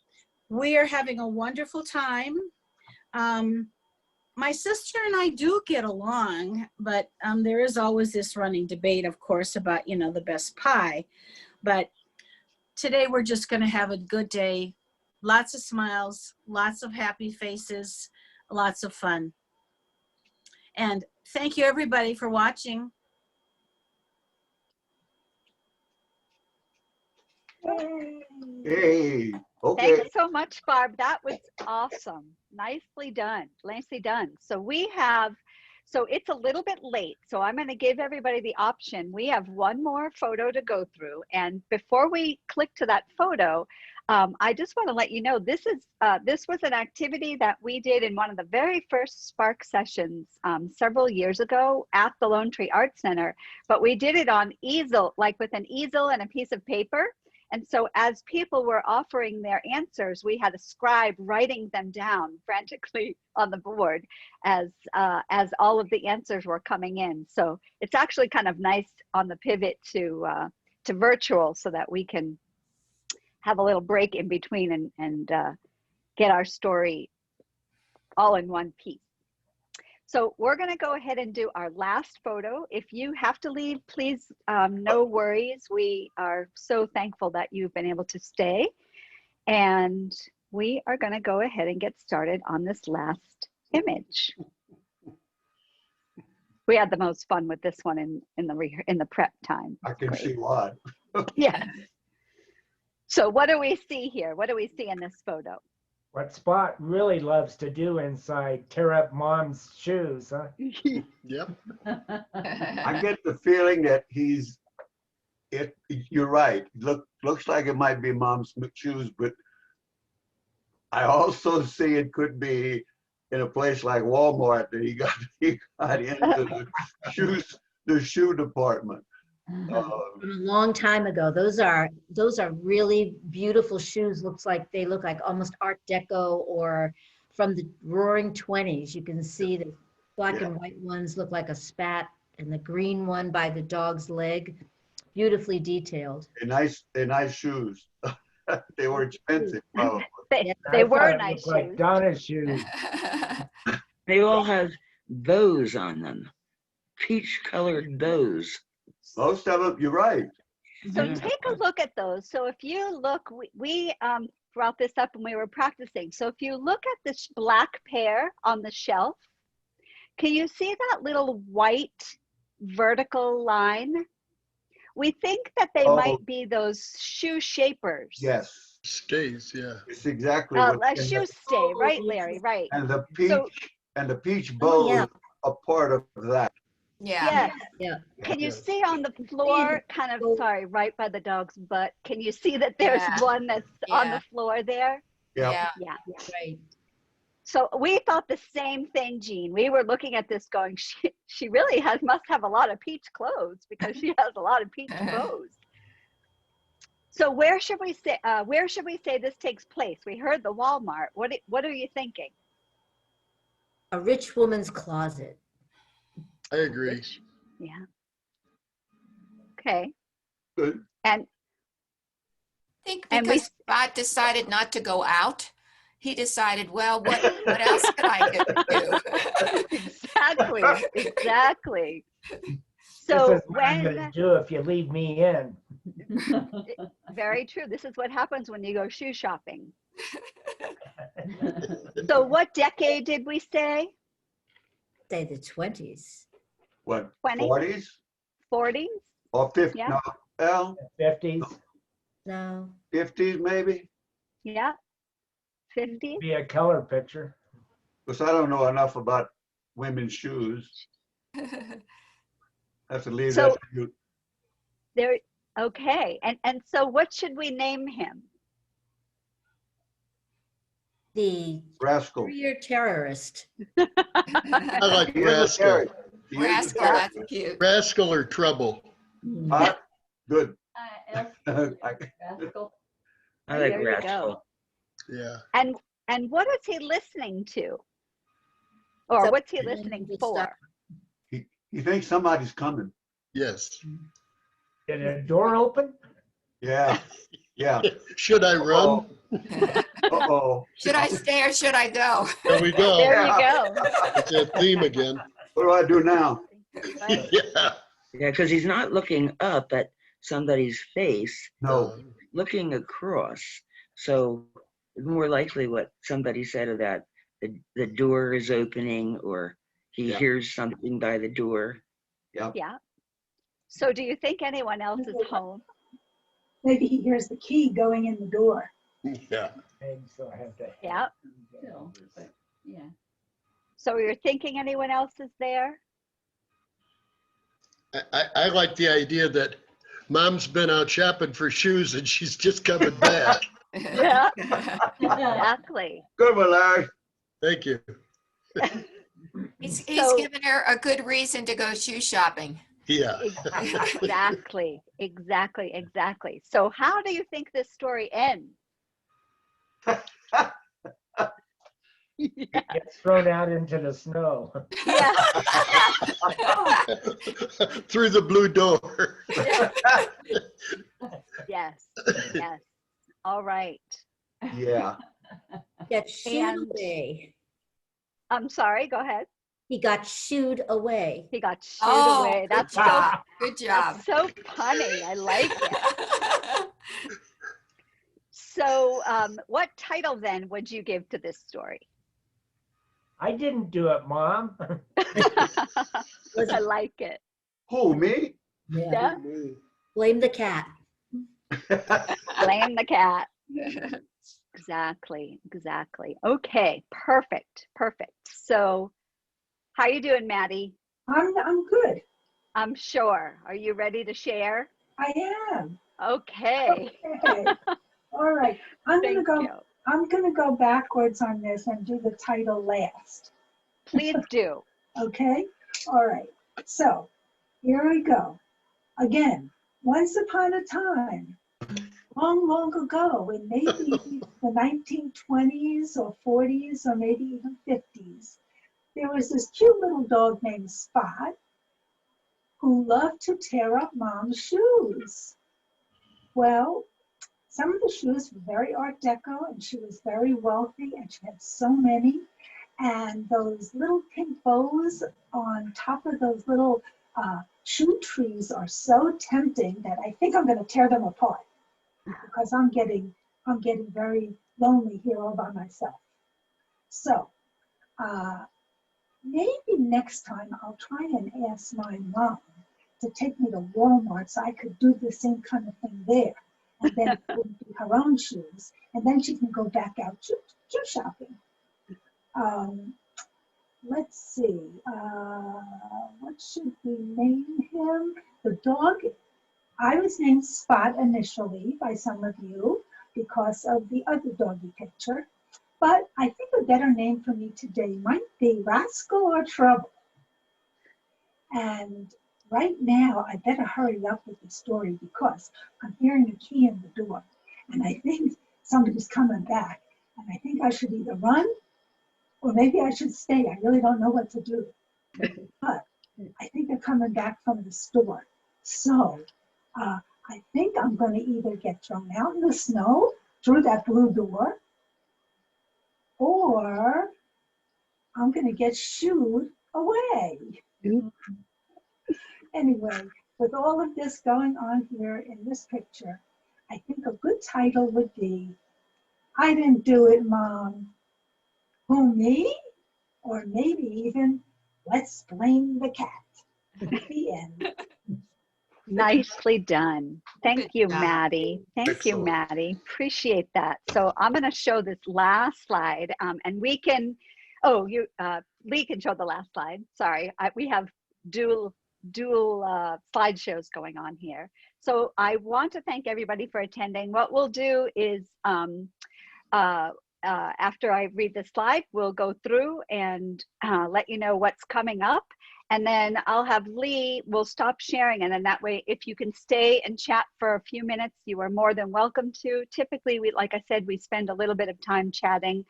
we are having a wonderful time. My sister and I do get along, but there is always this running debate, of course, about, you know, the best pie. But today we're just going to have a good day. Lots of smiles, lots of happy faces, lots of fun. And thank you everybody for watching. Hey, okay. Thanks so much, Barb. That was awesome. Nicely done. Nicely done. So it's a little bit late, so I'm going to give everybody the option. We have one more photo to go through. And before we click to that photo, I just want to let you know, this was an activity that we did in one of the very first Spark sessions several years ago at the Lone Tree Art Center. But we did it on easel, like with an easel and a piece of paper. And so as people were offering their answers, we had a scribe writing them down frantically on the board as all of the answers were coming in. So it's actually kind of nice on the pivot to virtual, so that we can have a little break in between and get our story all in one piece. So we're going to go ahead and do our last photo. If you have to leave, please, no worries. We are so thankful that you've been able to stay. And we are going to go ahead and get started on this last image. We had the most fun with this one in the prep time. I can see why. Yeah. So what do we see here? What do we see in this photo? What Spot really loves to do inside, tear up Mom's shoes, huh? Yep. I get the feeling that you're right. Looks like it might be Mom's shoes, but I also see it could be in a place like Walmart that he got into the shoe department. A long time ago. Those are really beautiful shoes. They look like almost Art Deco or from the Roaring 20s. You can see the black and white ones look like a spat, and the green one by the dog's leg, beautifully detailed. They're nice shoes. They were expensive, probably. They were nice shoes. Like Donna's shoes. They all have bows on them, peach-colored bows. Most of them, you're right. So take a look at those. So if you look, we brought this up when we were practicing. So if you look at this black pair on the shelf, can you see that little white vertical line? We think that they might be those shoe shapers. Yes. Stays, yeah. It's exactly a shoe stay, right, Larry? Right. And the peach bow is a part of that. Yeah. Yes. Yeah. Can you see on the floor, right by the dog's butt? Can you see that there's one that's on the floor there? Yeah. Yeah. Right. So we thought the same thing, Jean. We were looking at this going, she really must have a lot of peach clothes, because she has a lot of peach bows. So where should we say this takes place? We heard the Walmart. What are you thinking? A rich woman's closet. I agree. Yeah. Okay. Good. And I think because Spot decided not to go out, he decided, well, what else can I do? Exactly. This So is what I'm gonna do if you leave me in. very true. This is what happens when you go shoe shopping. So what decade did we say? Say the 20s. What, 20? 40s? 40s? Or 50s? Yeah. No, well, 50s. No. 50s maybe? Yeah. 50s? Be a color picture. Because I don't know enough about women's shoes. I have to leave that to you. There. Okay. And so what should we name him? The Rascal. career terrorist. I like He is a Rascal. terrorist. He is a Rascal, terrorist. that's cute. Rascal or Trouble. Huh? Good. Rascal. I like There you go. Rascal. Yeah. And what is he listening to? Or So- what's he listening for? He thinks somebody's coming. Yes. Did a door open? Yeah, yeah. Should I run? Uh-oh. Should I stay or should I go? There we go. There you go. It's that theme again. What do I do now? Right. Yeah. Yeah, because he's not looking up at somebody's face, No. looking across. So more likely what somebody said of that, the door is opening or he Yeah. hears something by the door. Yeah. So do you think anyone else is home? Maybe he hears the key going in the door. Yeah. And so I have to. Yeah. Still, but yeah. So you're thinking anyone else is there? I like the idea that mom's been out shopping for shoes and she's just coming back. Yeah. Exactly. Good one, Larry. Thank you. He's So- given her a good reason to go shoe shopping. Yeah. Exactly. So how do you think this story ends? He gets thrown out into the snow. Yeah. Through the blue door. Yes. All right. Yeah. Get shooed And- away. I'm sorry, go ahead. He got shooed away. He got shooed Oh, away. good That's so, job. Good job. that's so punny. I like it. So what title then would you give to this story? I didn't do it, Mom. I like it. Who, me? Yeah. Blame the cat. Blame the cat. Exactly. Okay, perfect. So how you doing, Maddie? I'm good. I'm sure. Are you ready to share? I am. Okay. Okay. All right. Thank you. I'm gonna go backwards on this and do the title last. Please do. Okay? All right. So here we go. Again, once upon a time, long ago, in maybe the 1920s or 40s or maybe even 50s, there was this cute little dog named Spot who loved to tear up Mom's shoes. Well, some of the shoes were very Art Deco, and she was very wealthy, and she had so many. And those little pink bows on top of those little shoe trees are so tempting that I think I'm going to tear them apart because I'm getting very lonely here all by myself. So maybe next time I'll try and ask my mom to take me to Walmart so I could do the same kind of thing there. And then it wouldn't be her own shoes. And then she can go back out shoe shopping. Let's see. What should we name him? The dog. I was named Spot initially by some of you because of the other doggy picture. But I think a better name for me today might be Rascal or Trouble. And right now, I better hurry up with the story because I'm hearing a key in the door. And I think somebody's coming back. And I think I should either run or maybe I should stay. I really don't know what to do. But I think they're coming back from the store. So I think I'm going to either get thrown out in the snow through that blue door, or I'm going to get shooed away. Anyway, with all of this going on here in this picture, I think a good title would be, I Didn't Do It, Mom. Who, me? Or maybe even, Let's Blame the Cat. The end. Nicely done. Thank Good you, job. Maddie. Thank you, Excellent. Maddie. Appreciate that. So I'm going to show this last slide, and we can. Oh, Lee can show the last slide. Sorry, we have dual slideshows going on here. So I want to thank everybody for attending. What we'll do is after I read the slide, we'll go through and let you know what's coming up. And then I'll have Lee, we'll stop sharing. And then that way, if you can stay and chat for a few minutes, you are more than welcome to. Typically, like I said, we spend a little bit of time chatting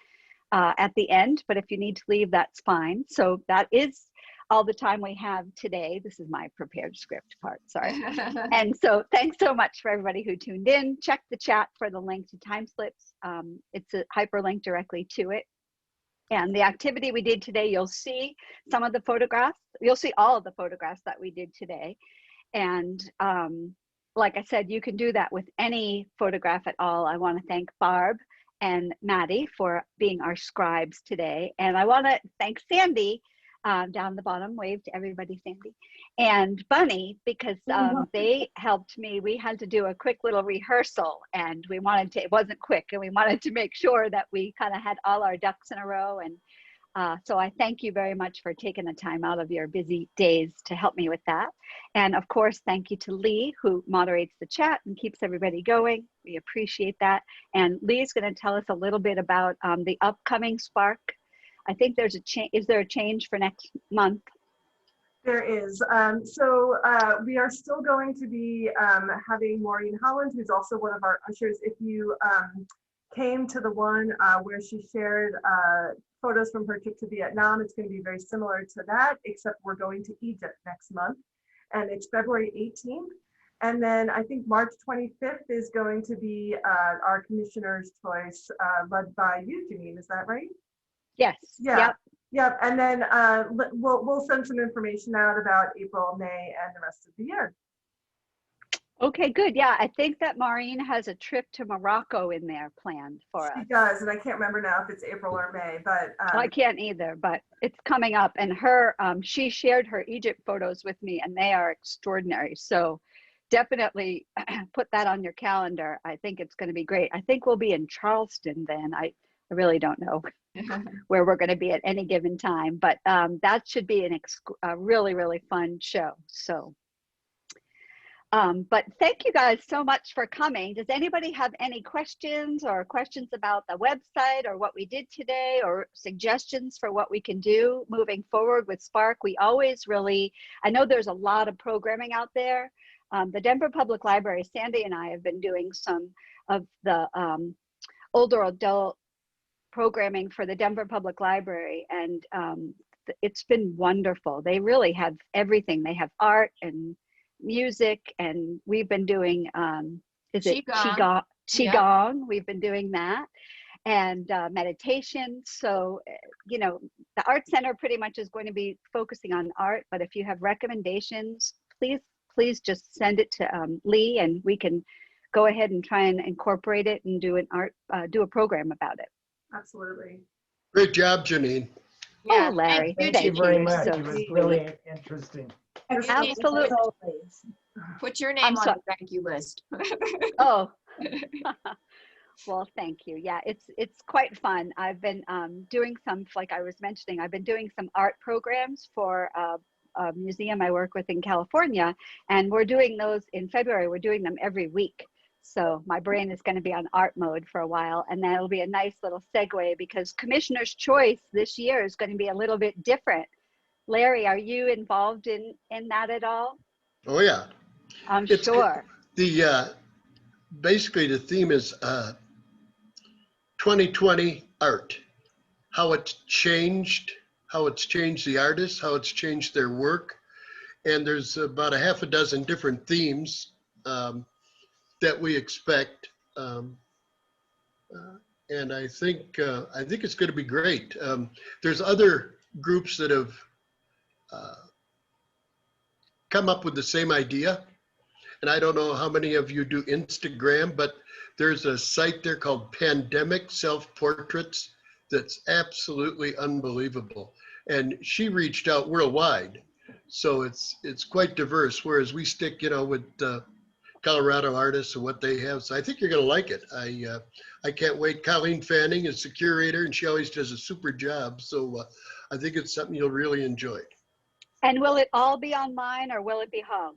at the end, but if you need to leave, that's fine. So that is all the time we have today. This is my prepared script part, sorry. And so thanks so much for everybody who tuned in. Check the chat for the link to time slips. It's a hyperlink directly to it. And the activity we did today, you'll see some of the photographs. You'll see all of the photographs that we did today. And like I said, you can do that with any photograph at all. I want to thank Barb and Maddie for being our scribes today. And I want to thank Sandy down the bottom, wave to everybody, Sandy, and Bunny, because they helped me. We had to do a quick little rehearsal, and we wanted to, it wasn't quick, and we wanted to make sure that we kind of had all our ducks in a row. And so I thank you very much for taking the time out of your busy days to help me with that. And of course, thank you to Lee, who moderates the chat and keeps everybody going. We appreciate that. And Lee's going to tell us a little bit about the upcoming Spark. I think there's a change. Is there a change for next month? There is. So we are still going to be having Maureen Holland, who's also one of our ushers. If you came to the one where she shared photos from her trip to Vietnam, it's going to be very similar to that, except we're going to Egypt next month, and it's February 18th. And then I think March 25th is going to be our commissioner's choice, led by you, Janine. Is that right? Yes. Yeah. Yep. Yep. And then we'll send some information out about April, May, and the rest of the year. Okay, good. Yeah, I think that Maureen has a trip to Morocco in there planned for us. She does, and I can't remember now if it's April or May, but I can't either, but it's coming up. And her, she shared her Egypt photos with me, and they are extraordinary. So definitely put that on your calendar. I think it's going to be great. I think we'll be in Charleston then. I really don't know where we're going to be at any given time, but that should be a really, really fun show. So, but thank you guys so much for coming. Does anybody have any questions or questions about the website or what we did today, or suggestions for what we can do moving forward with Spark? We always really, I know there's a lot of programming out there. The Denver Public Library, Sandy and I have been doing some of the older adult programming for the Denver Public Library, and it's been wonderful. They really have everything. They have art and music, and we've been doing is it Qigong? Qigong. Yeah. We've been doing that, and meditation. So you know, the Art Center pretty much is going to be focusing on art, but if you have recommendations, please just send it to Lee, and we can go ahead and try and incorporate it and do do a program about it. Absolutely. Great job, Janine. Yeah, oh, Larry, thank you very much. It was really interesting. Absolutely. Put your name on the thank you list. Oh, well, thank you. Yeah, it's quite fun. I've been doing some, like I was mentioning, I've been doing some art programs for a museum I work with in California, and we're doing those in February. We're doing them every week. So my brain is going to be on art mode for a while, and that'll be a nice little segue, because Commissioner's Choice this year is going to be a little bit different. Larry, are you involved in that at all? Oh yeah, I'm sure. Basically the theme is 2020 art, how it's changed the artists, how it's changed their work, and there's about a half a dozen different themes that we expect, and I think it's going to be great. There's other groups that have come up with the same idea, and I don't know how many of you do Instagram, but there's a site there called Pandemic Self-Portraits that's absolutely unbelievable, and she reached out worldwide, so it's quite diverse. Whereas we stick, with Colorado artists and what they have. So I think you're going to like it. I can't wait. Colleen Fanning is the curator, and she always does a super job. So I think it's something you'll really enjoy. And will it all be online, or will it be hung?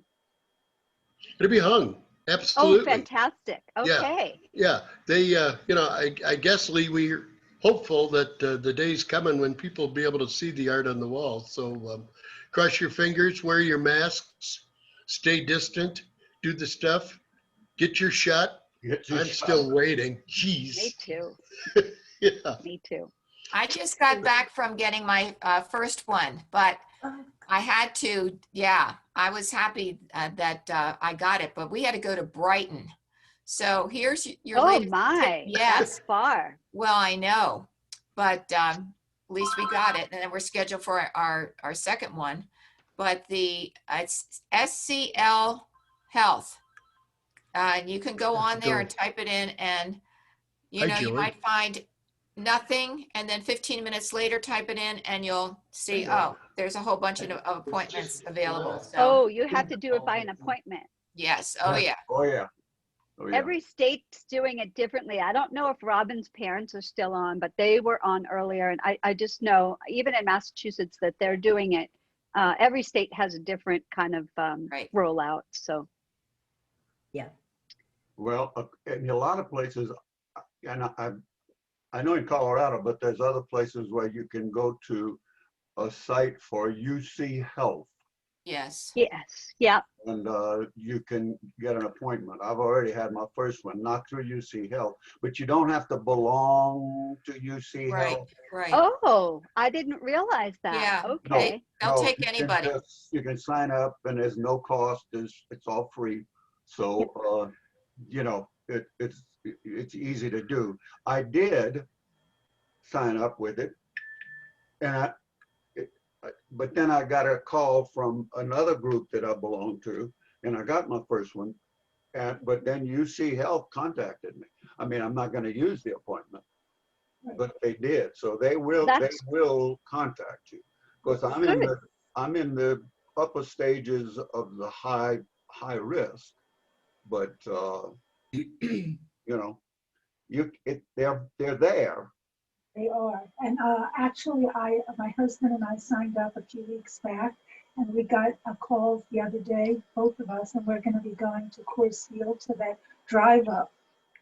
It'll be hung. Absolutely. Oh, fantastic. Okay. Yeah. They, I guess, Lee, we're hopeful that the day's coming when people will be able to see the art on the wall. So Cross your fingers, wear your masks, stay distant, do the stuff, get your shot. I'm still waiting. Jeez. Me too. Yeah. Me too. I just got back from getting my first one, but I had to, yeah, I was happy that I got it, but we had to go to Brighton. So here's your Oh latest tip. my, Yes. that's far. Well, I know, but at least we got it, and then we're scheduled for our second one. But it's SCL Health. And you can go on there and type it in, and you Hi, know, you Joey. might find nothing, and then 15 minutes later type it in and you'll see, oh, there's a whole bunch of appointments available. So Oh, you have to do it by an appointment. yes, oh yeah. Oh, yeah. Oh, yeah. Every state's doing it differently. I don't know if Robin's parents are still on, but they were on earlier. And I just know, even in Massachusetts, that they're doing it. Every state has a different kind of Right. rollout. So Well, in a lot of places, and I know in Colorado, but there's other places where you can go to a site for UC Health, Yes. yes, yeah. and you can get an appointment. I've already had my first one, not through UC Health, but you don't have to belong to UC Right, Health. right. Oh, I didn't realize that. Yeah. Okay. They'll No, take you can anybody. you can sign up and there's no cost, it's all free. So, you know, it's easy to do. I did sign up with it, and but then I got a call from another group that I belong to, and I got my first one, but then UC Health contacted me. I mean, I'm not going to use the appointment, but they did. So they will contact you, because I'm in the upper stages of the high risk, but you know, they're there. They are. And actually, my husband and I signed up a few weeks back, and we got a call the other day, both of us, and we're going to be going to Coors Field to that drive up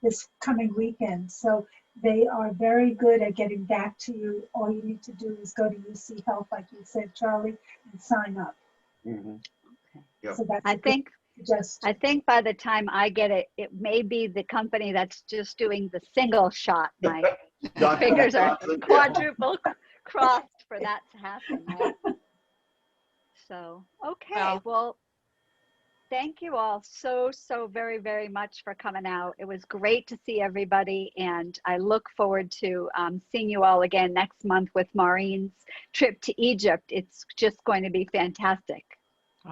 this coming weekend. So they are very good at getting back to you. All you need to do is go to UC Health, like you said, Charlie, and sign up. Mm-hmm. Yep. So that's I think just I think by the time I get it, it may be the company that's just doing the single shot. My fingers are quadruple crossed for that to happen. Right? So, okay. Well, thank you all so very, very much for coming out. It was great to see everybody. And I look forward to seeing you all again next month with Maureen's trip to Egypt. It's just going to be fantastic.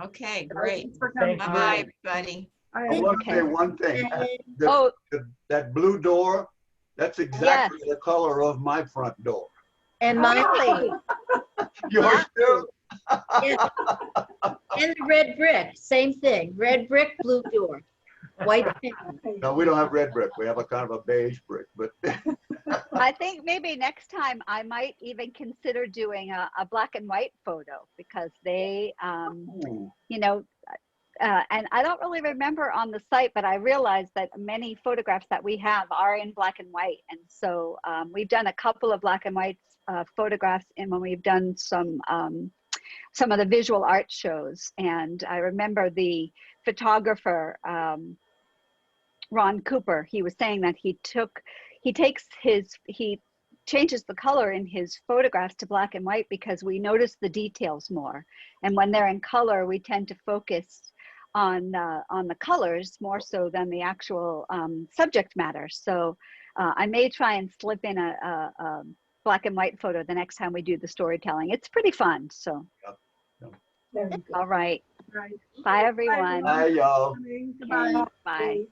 Okay, great. Thank Bye, you. everybody. I want to say one thing. That blue door, that's exactly the color of my front door. And mine, Really? Yours too? yeah. And the red brick, same thing. Red brick, blue door, white paint. No, we don't have red brick. We have a kind of a beige brick, but I think maybe next time I might even consider doing a black and white photo, because they, you know, and I don't really remember on the site, but I realized that many photographs that we have are in black and white. And so we've done a couple of black and white photographs, and when we've done some of the visual art shows. And I remember the photographer, Ron Cooper, he was saying that he changes the color in his photographs to black and white because we notice the details more. And when they're in color, we tend to focus on the colors more so than the actual subject matter. So I may try and slip in a black and white photo the next time we do the storytelling. It's pretty fun. So, very good. all right. Right. Bye, everyone. Bye, y'all. Goodbye. Bye.